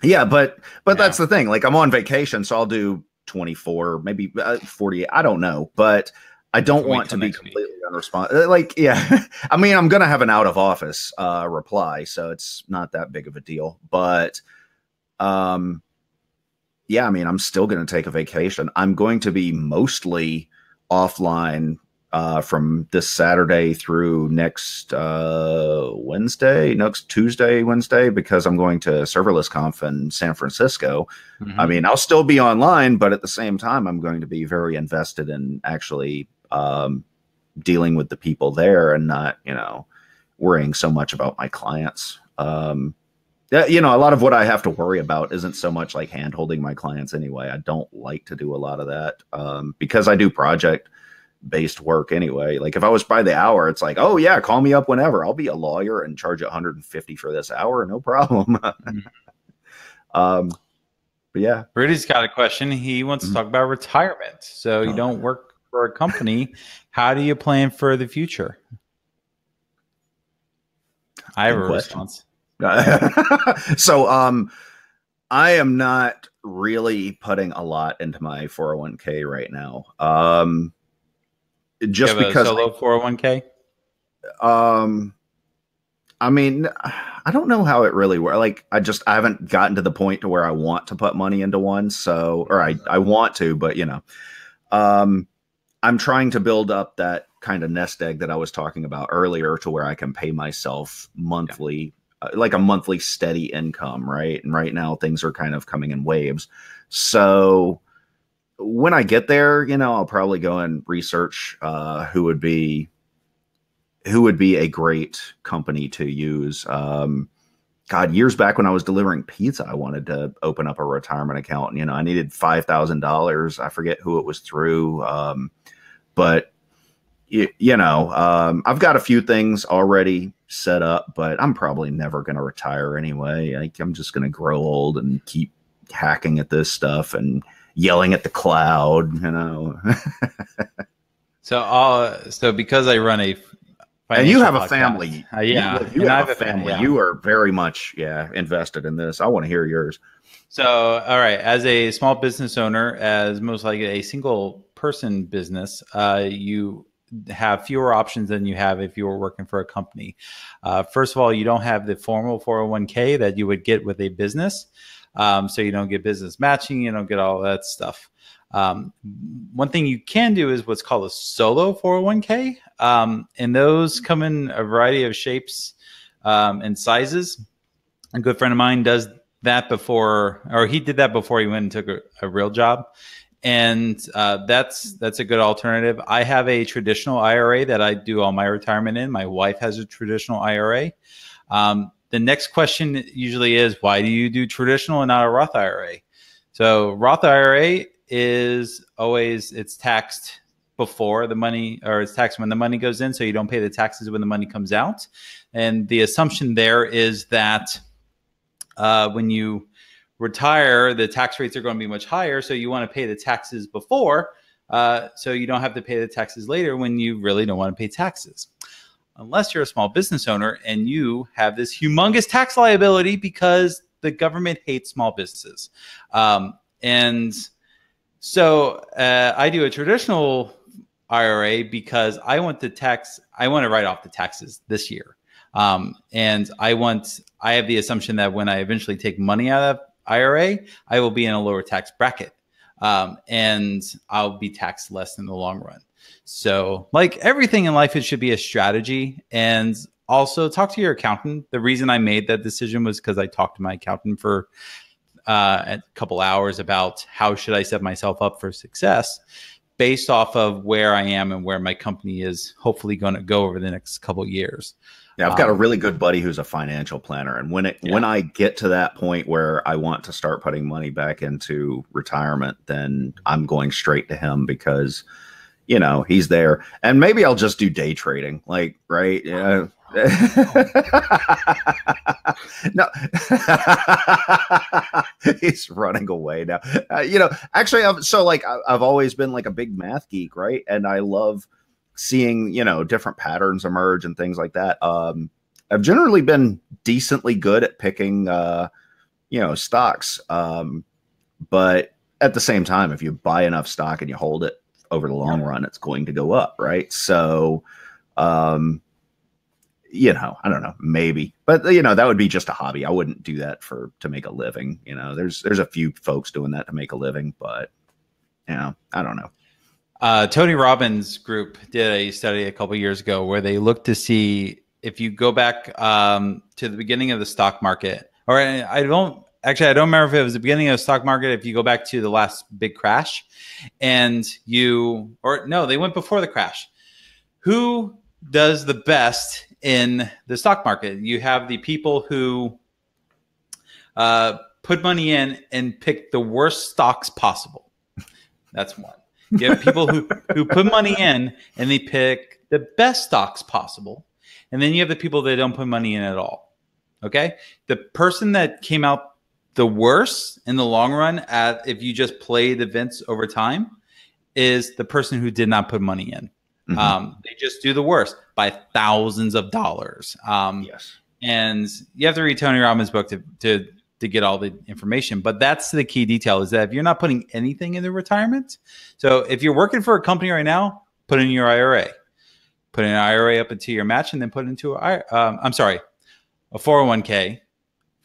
Yeah, but that's the thing. Like I'm on vacation, so I'll do 24, maybe 48. I don't know, but I don't want to be completely unresponsive. Like, yeah, I mean, I'm going to have an out of office reply, so it's not that big of a deal. But yeah, I mean, I'm still going to take a vacation. I'm going to be mostly offline from this Saturday through next Tuesday, Wednesday, because I'm going to Serverless Conf in San Francisco. I mean, I'll still be online, but at the same time, I'm going to be very invested in actually dealing with the people there and not, worrying so much about my clients. A lot of what I have to worry about isn't so much like hand holding my clients anyway. I don't like to do a lot of that because I do project based work anyway. Like if I was by the hour, it's like, oh yeah, call me up whenever. I'll be a lawyer and charge $150 for this hour, no problem. But yeah, Rudy's got a question. He wants to talk about retirement. So you don't work for a company. How do you plan for the future? I have a response. So I am not really putting a lot into my 401k right now. Just because solo 401k. I mean, I don't know how it really works. Like I haven't gotten to the point to where I want to put money into one. So, or I want to, but I'm trying to build up that kind of nest egg that I was talking about earlier to where I can pay myself monthly, like a monthly steady income. Right. And right now things are kind of coming in waves. So when I get there, I'll probably go and research who would be a great company to use. God, years back when I was delivering pizza, I wanted to open up a retirement account. And, I needed $5,000. I forget who it was through. But I've got a few things already set up, but I'm probably never going to retire anyway. Like, I'm just going to grow old and keep hacking at this stuff and yelling at the cloud, So because I run a and you have a family, you have a family. Yeah. You are very much invested in this. I want to hear yours. So, all right, as a small business owner, as most likely a single person business, you have fewer options than you have if you were working for a company. First of all, you don't have the formal 401k that you would get with a business. So you don't get business matching, you don't get all that stuff. One thing you can do is what's called a solo 401k. And those come in a variety of shapes and sizes. A good friend of mine does that he did that before he went and took a real job. And that's a good alternative. I have a traditional IRA that I do all my retirement in. My wife has a traditional IRA. The next question usually is, why do you do traditional and not a Roth IRA? So Roth IRA it's taxed before the money, or it's taxed when the money goes in. So you don't pay the taxes when the money comes out. And the assumption there is that when you retire, the tax rates are going to be much higher. So you want to pay the taxes before, so you don't have to pay the taxes later when you really don't want to pay taxes. Unless you're a small business owner and you have this humongous tax liability because the government hates small businesses. And so I do a traditional IRA because I want to write off the taxes this year. And I have the assumption that when I eventually take money out of IRA, I will be in a lower tax bracket. And I'll be taxed less in the long run. So like everything in life, it should be a strategy. And also talk to your accountant. The reason I made that decision was because I talked to my accountant for a couple hours about how should I set myself up for success based off of where I am and where my company is hopefully going to go over the next couple of years. Yeah, I've got a really good buddy who's a financial planner. And when I get to that point where I want to start putting money back into retirement, then I'm going straight to him because, he's there. And maybe I'll just do day trading, right? Yeah. No, he's running away now. Actually, I've always been like a big math geek, right? And I love seeing different patterns emerge and things like that. I've generally been decently good at picking stocks, but at the same time, if you buy enough stock and you hold it over the long run, it's going to go up, right? So, I don't know, maybe, but that would be just a hobby. I wouldn't do that to make a living. There's a few folks doing that to make a living, but I don't know. Tony Robbins' group did a study a couple of years ago where they looked to see if you go back to the beginning of the stock market, or I don't remember if it was the beginning of the stock market, if you go back to the last big crash and they went before the crash. Who does the best in the stock market? You have the people who put money in and pick the worst stocks possible. That's one. You have people who put money in and they pick the best stocks possible. And then you have the people that don't put money in at all. Okay? The person that came out the worst in the long run if you just play the events over time is the person who did not put money in. Mm-hmm. They just do the worst by thousands of dollars. Yes. And you have to read Tony Robbins' book to get all the information. But that's the key detail, is that if you're not putting anything into retirement, so if you're working for a company right now, put in your IRA. Put in an IRA up into your match, and then put into a 401k.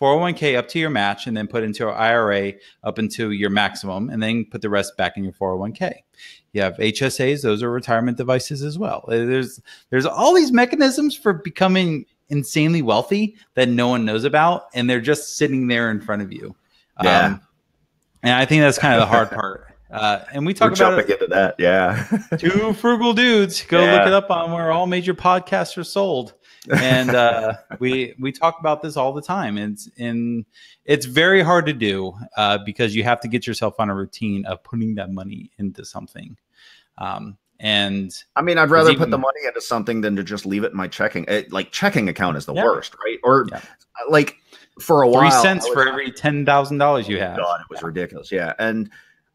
401k up to your match, and then put into an IRA up into your maximum, and then put the rest back in your 401k. You have HSAs; those are retirement devices as well. There's all these mechanisms for becoming insanely wealthy that no one knows about, and they're just sitting there in front of you. Yeah, and I think that's kind of the hard part. And we talk about jumping into that. Yeah, two frugal dudes. Go look it up on where all major podcasts are sold. And we talk about this all the time. It's very hard to do because you have to get yourself on a routine of putting that money into something. And I mean, I'd rather put the money into something than to just leave it in my checking. Checking account is the worst, right? Or like for a while, 3 cents for every $10,000 you have. God, it was ridiculous. Yeah, and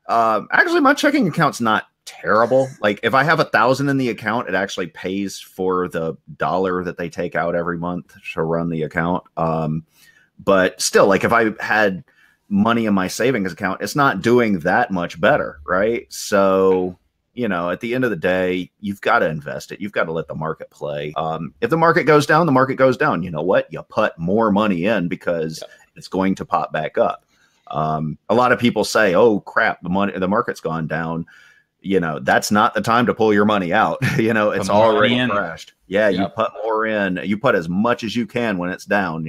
actually, my checking account's not terrible. Like if I have 1,000 in the account, it actually pays for the $1 that they take out every month to run the account. But still, like if I had money in my savings account, it's not doing that much better, right? So, at the end of the day, you've got to invest it. You've got to let the market play. If the market goes down, the market goes down. You know what? You put more money in because it's going to pop back up. A lot of people say, "Oh crap, the market's gone down." That's not the time to pull your money out. It's already crashed. Yeah, you put more in. You put as much as you can when it's down.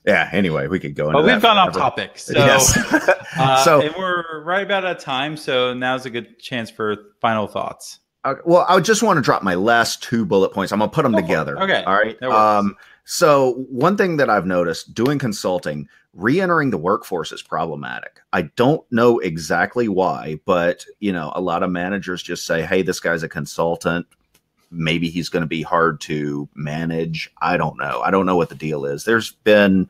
Yeah. Anyway, we could go into. But we've gone off topic. So, yes. And we're right about out of time. So now's a good chance for final thoughts. Well, I just want to drop my last 2 bullet points. I'm gonna put them together. Okay. All right. So one thing that I've noticed doing consulting, re-entering the workforce is problematic. I don't know exactly why, but a lot of managers just say, "Hey, this guy's a consultant. Maybe he's going to be hard to manage." I don't know. I don't know what the deal is. There's been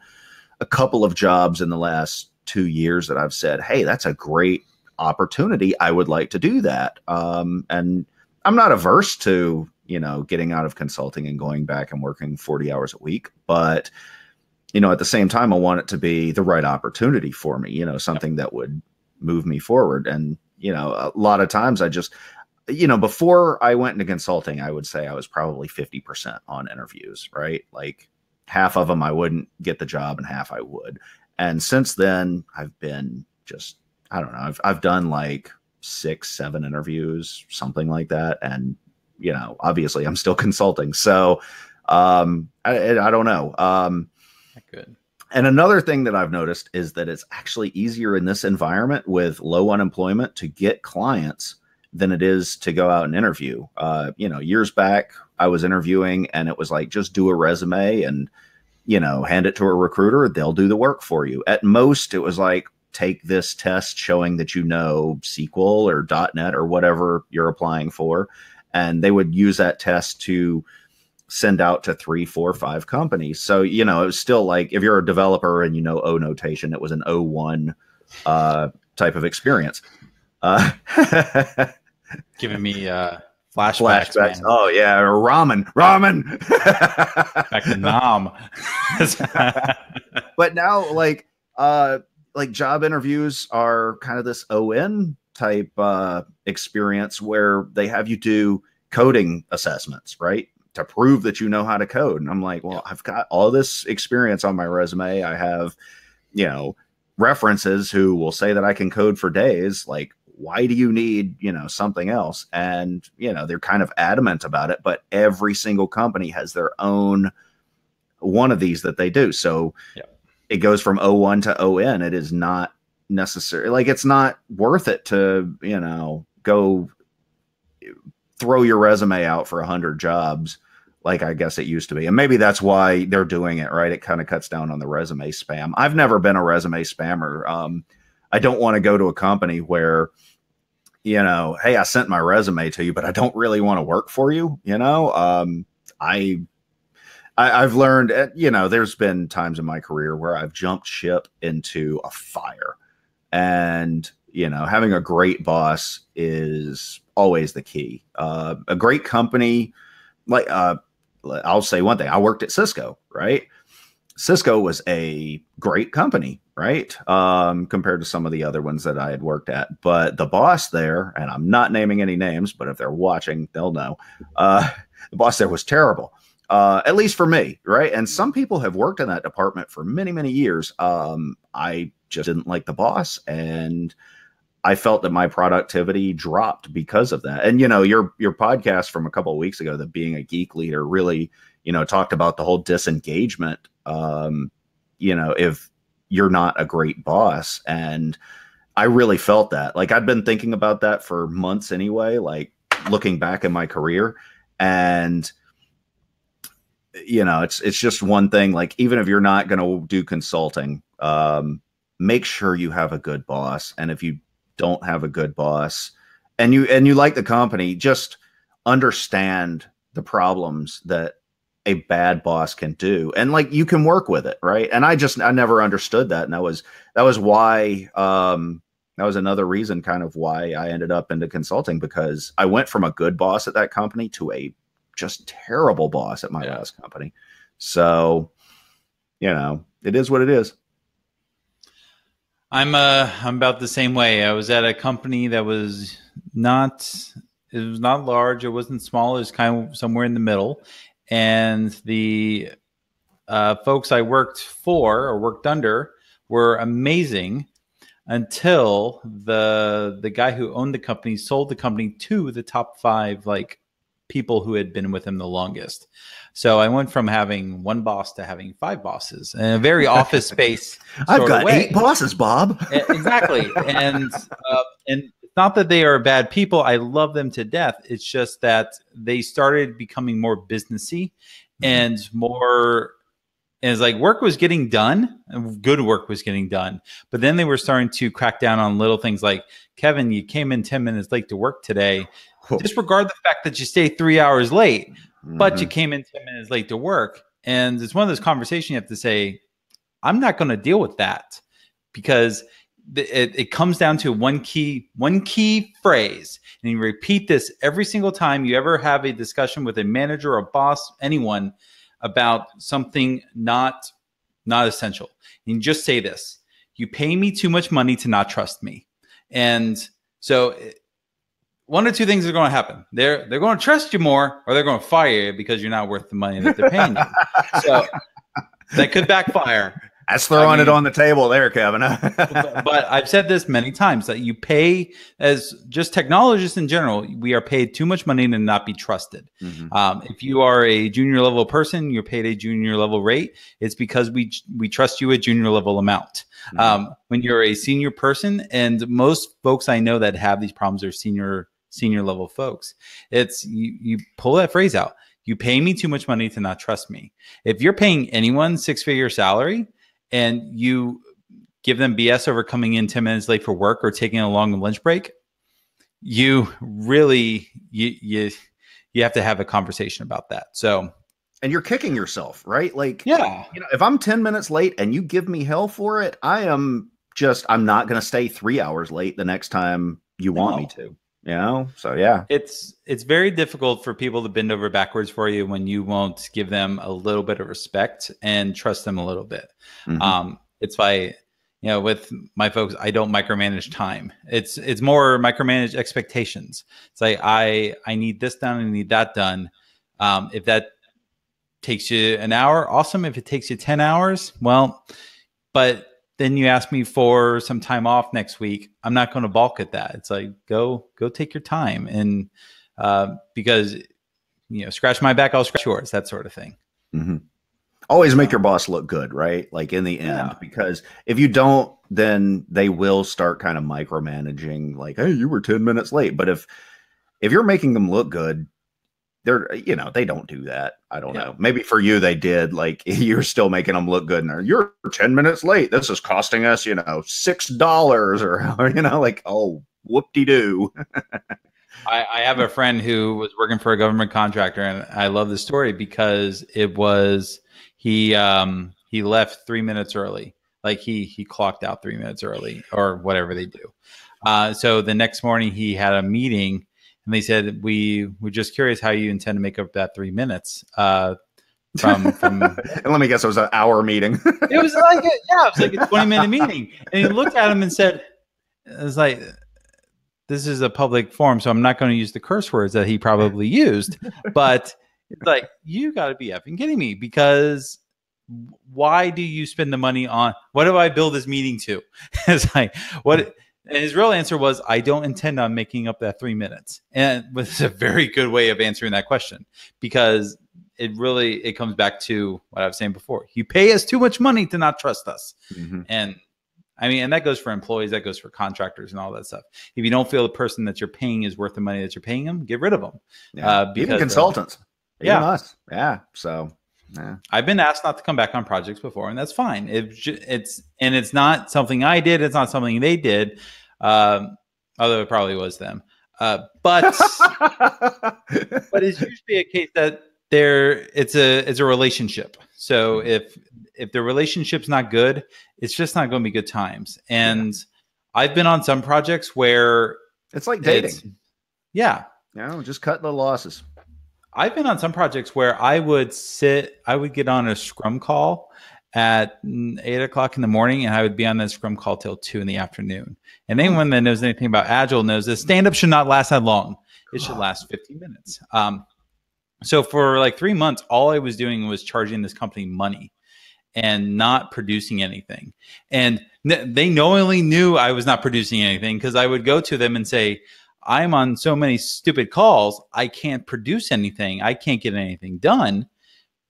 a couple of jobs in the last 2 years that I've said, "Hey, that's a great opportunity. I would like to do that." And I'm not averse to getting out of consulting and going back and working 40 hours a week. But, at the same time, I want it to be the right opportunity for me, something that would move me forward. And, a lot of times I just, before I went into consulting, I would say I was probably 50% on interviews, right? Like half of them I wouldn't get the job and half I would. And since then I've been just, I don't know, I've done like 6, 7 interviews, something like that. And, obviously I'm still consulting. So I don't know. Good. And another thing that I've noticed is that it's actually easier in this environment with low unemployment to get clients than it is to go out and interview. Years back I was interviewing and it was like, just do a resume and, hand it to a recruiter. They'll do the work for you. At most it was like, take this test showing that SQL or .NET or whatever you're applying for. And they would use that test to send out to 3, 4, 5 companies. So, you know, it was still like, if you're a developer and you know O notation, it was an O1 type of experience. Giving me Flashbacks. man. Oh yeah, ramen. Back to Nam. But now, like job interviews are kind of this ON type experience where they have you do coding assessments, right, to prove that you know how to code. And I'm like, well, I've got all this experience on my resume. I have, you know, references who will say that I can code for days. Like, why do you need, you know, something else? And, you know, they're kind of adamant about it, but every single company has their own one of these that they do. So it goes from O1 to ON. It is not necessary. Like, it's not worth it to, you know, go throw your resume out for 100 jobs. Like I guess it used to be. And maybe that's why they're doing it, right? It kind of cuts down on the resume spam. I've never been a resume spammer. I don't want to go to a company where, you know, hey, I sent my resume to you, but I don't really want to work for you. You know, I've learned, you know, there's been times in my career where I've jumped ship into a fire, and, you know, having a great boss is always the key. A great company, like, I'll say one thing. I worked at Cisco, right? Cisco was a great company, right? Compared to some of the other ones that I had worked at. But the boss there, and I'm not naming any names, but if they're watching, they'll know. The boss there was terrible, at least for me, right? And some people have worked in that department for many, many years. I just didn't like the boss, and I felt that my productivity dropped because of that. And, you know, your podcast from a couple of weeks ago, that being a geek leader, really, you know, talked about the whole disengagement. You know, if you're not a great boss. And I really felt that. Like, I'd been thinking about that for months anyway, like looking back in my career. And, you know, it's just one thing. Like, even if you're not going to do consulting, make sure you have a good boss. And if you don't have a good boss and you like the company, just understand the problems that a bad boss can do, and like, you can work with it, right? And I never understood that, and that was why that was another reason kind of why I ended up into consulting, because I went from a good boss at that company to a just terrible boss at my last company. So, you know, it is what it is. I'm about the same way. I was at a company that was not large, it wasn't small, it was kind of somewhere in the middle. And the folks I worked for or worked under were amazing until the guy who owned the company sold the company to the top 5 like people who had been with him the longest. So I went from having one boss to having 5 bosses in a very office space. I've got 8 bosses, Bob. Exactly. And it's not that they are bad people. I love them to death. It's just that they started becoming more businessy and more. And it's like, work was getting done, good work was getting done. But then they were starting to crack down on little things like, Kevin, you came in 10 minutes late to work today. Disregard the fact that you stayed 3 hours late, but you came in 10 minutes late to work. And it's one of those conversations you have to say, I'm not going to deal with that, because it comes down to one key phrase. And you repeat this every single time you ever have a discussion with a manager or a boss, anyone, about something not essential. And you just say this: you pay me too much money to not trust me. And so one or two things are going to happen. They're going to trust you more, or they're going to fire you because you're not worth the money that they're paying you. So that could backfire. That's throwing it on the table there, Kevin. But I've said this many times, that you pay, as just technologists in general, we are paid too much money to not be trusted. If you are a junior level person, you're paid a junior level rate. It's because we trust you a junior level amount. When you're a senior person, and most folks I know that have these problems are senior level folks, it's you pull that phrase out. You pay me too much money to not trust me. If you're paying anyone 6-figure salary, and you give them BS over coming in 10 minutes late for work or taking a long lunch break, you really, you have to have a conversation about that. So and you're kicking yourself, right? Like, Yeah. if I'm 10 minutes late and you give me hell for it, I'm not going to stay 3 hours late the next time you want me to, So yeah, it's very difficult for people to bend over backwards for you when you won't give them a little bit of respect and trust them a little bit. It's why, with my folks, I don't micromanage time. It's more micromanage expectations. It's like, I need this done, I need that done. If that takes you an hour, awesome. If it takes you 10 hours, well, but then you ask me for some time off next week, I'm not going to balk at that. It's like, go take your time. And because, scratch my back, I'll scratch yours, that sort of thing. Always make your boss look good, right? Like in the end, because if you don't, then they will start kind of micromanaging, like, hey, you were 10 minutes late. But if you're making them look good, they're, they don't do that. I don't know. Maybe for you, they did. Like, you're still making them look good. And you're 10 minutes late. This is costing us, $6 or, like, oh, whoop-de-doo. I have a friend who was working for a government contractor, and I love the story because it was, he left 3 minutes early. Like he clocked out 3 minutes early or whatever they do. So the next morning he had a meeting. And they said, we're just curious how you intend to make up that 3 minutes. From and let me guess, it was an hour meeting. It was like a 20-minute meeting. And he looked at him and said, it was like, this is a public forum, so I'm not going to use the curse words that he probably used. But it's like, you got to be effing kidding me, because why do you spend the money on, what do I build this meeting to? It's like, what? And his real answer was, I don't intend on making up that 3 minutes. And it's a very good way of answering that question, because it comes back to what I was saying before. You pay us too much money to not trust us. And I mean, and that goes for employees, that goes for contractors and all that stuff. If you don't feel the person that you're paying is worth the money that you're paying them, get rid of them. Even consultants. Even us. Yeah. So I've been asked not to come back on projects before, and that's fine. It's not something I did. It's not something they did, although it probably was them. But it's usually a case that it's a relationship. So if the relationship's not good, it's just not going to be good times. And I've been on some projects where it's like dating. Just cut the losses. I've been on some projects where I would get on a scrum call at 8 o'clock in the morning, and I would be on that scrum call till 2 in the afternoon. And anyone that knows anything about Agile knows that stand-up should not last that long. It should last 15 minutes. So for like 3 months, all I was doing was charging this company money and not producing anything. And they knowingly knew I was not producing anything, because I would go to them and say, I'm on so many stupid calls, I can't produce anything. I can't get anything done.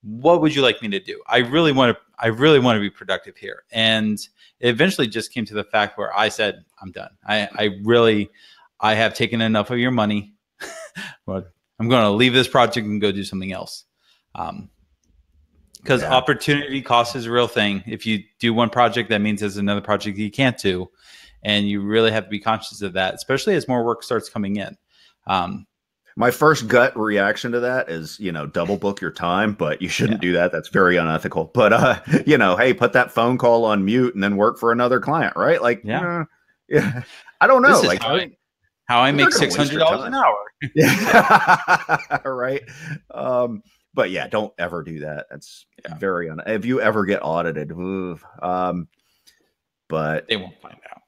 What would you like me to do? I really want to be productive here. And it eventually just came to the fact where I said, I'm done. I have taken enough of your money. Well, I'm going to leave this project and go do something else. Because opportunity cost is a real thing. If you do one project, that means there's another project you can't do. And you really have to be conscious of that, especially as more work starts coming in. My first gut reaction to that is, double book your time, but you shouldn't do that. That's very unethical. But, hey, put that phone call on mute and then work for another client, right? Like, I don't know. This is how I make $600 an hour. Right. But don't ever do that. That's very if you ever get audited, but they won't find out.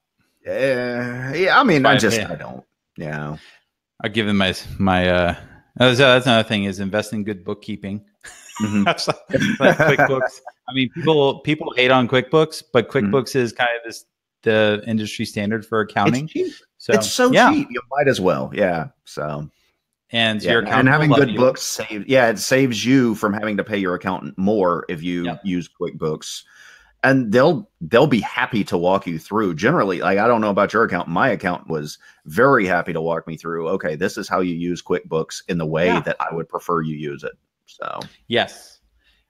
I mean, I don't. Yeah. I'll give them my that's another thing, is invest in good bookkeeping. That's like QuickBooks. I mean, people hate on QuickBooks, but QuickBooks is kind of the industry standard for accounting. It's cheap. So it's so cheap. You might as well. Yeah. So. And your accountant, and having good books it saves you from having to pay your accountant more if you use QuickBooks. And they'll be happy to walk you through. Generally, like, I don't know about your accountant. My accountant was very happy to walk me through. Okay, this is how you use QuickBooks in the way that I would prefer you use it. So yes,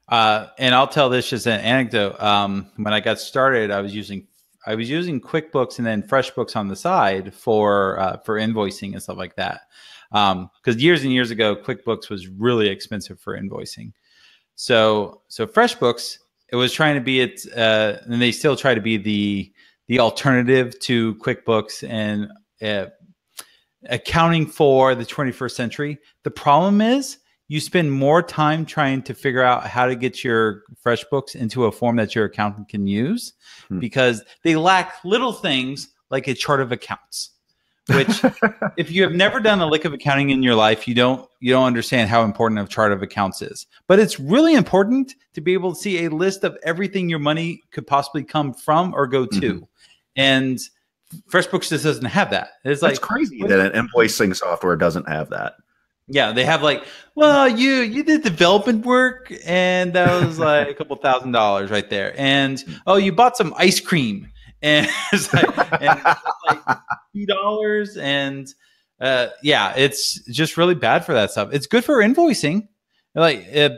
and I'll tell this just an anecdote. When I got started, I was using QuickBooks and then FreshBooks on the side for invoicing and stuff like that. Because years and years ago, QuickBooks was really expensive for invoicing. So FreshBooks, it was trying to be and they still try to be the alternative to QuickBooks and accounting for the 21st century. The problem is you spend more time trying to figure out how to get your FreshBooks into a form that your accountant can use because they lack little things like a chart of accounts, which if you have never done a lick of accounting in your life, you don't understand how important a chart of accounts is. But it's really important to be able to see a list of everything your money could possibly come from or go to. And FreshBooks just doesn't have that. It's That's crazy that an invoicing software doesn't have that. Yeah, they have like, well, you did development work, and that was like a couple $1,000s right there. And oh, you bought some ice cream, and it's like, $2. And yeah, it's just really bad for that stuff. It's good for invoicing,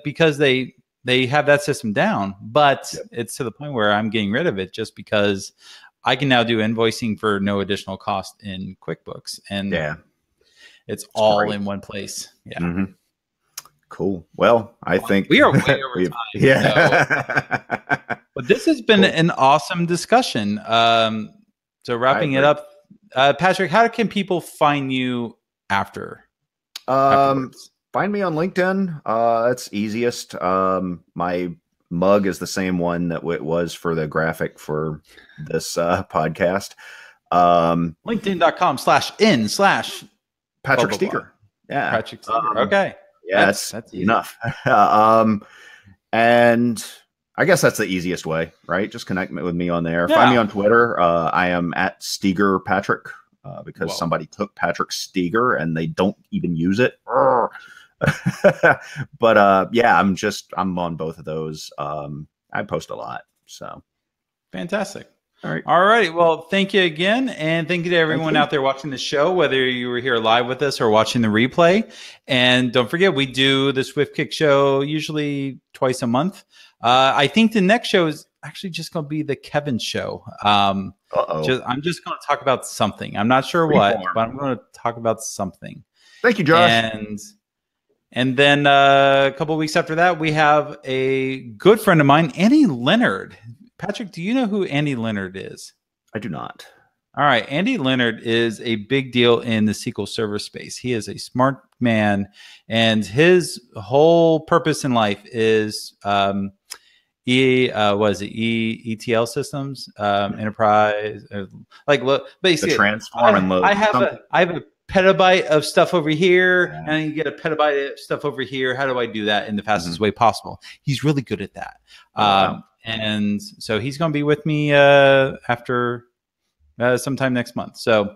because they have that system down. But it's to the point where I'm getting rid of it just because I can now do invoicing for no additional cost in QuickBooks, and it's all great in one place. Yeah. Cool. Well, I think we are way over time. Yeah. But this has been an awesome discussion. So wrapping it up, Patrick, how can people find you afterwards? Find me on LinkedIn. That's easiest. My mug is the same one that it was for the graphic for this podcast. LinkedIn.com/in/ Patrick Steger. Yeah. Patrick Steger. Okay. Yeah, that's enough. And I guess that's the easiest way, right? Just connect with me on there. Yeah. Find me on Twitter. I am at Steger Patrick because somebody took Patrick Steger and they don't even use it. But yeah, I'm on both of those. I post a lot. So fantastic. All right. Well, thank you again. And thank you to everyone out there watching the show, whether you were here live with us or watching the replay. And don't forget, we do the Swift Kick show usually twice a month. I think the next show is actually just going to be the Kevin show. I'm just going to talk about something. I'm not sure what, but I'm going to talk about something. Thank you, Josh. And then a couple of weeks after that, we have a good friend of mine, Andy Leonard. Patrick, do you know who Andy Leonard is? I do not. All right. Andy Leonard is a big deal in the SQL Server space. He is a smart man, and his whole purpose in life is ETL systems, enterprise, basically the transform and load. I have a petabyte of stuff over here, and you get a petabyte of stuff over here. How do I do that in the fastest way possible? He's really good at that. And so he's going to be with me after sometime next month. So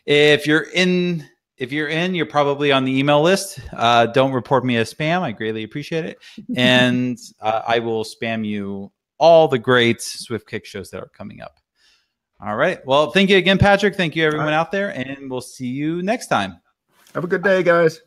if you're in, you're probably on the email list. Don't report me as spam. I greatly appreciate it. And I will spam you all the great Swift Kick shows that are coming up. All right. Well, thank you again, Patrick. Thank you, everyone out there. And we'll see you next time. Have a good day, guys.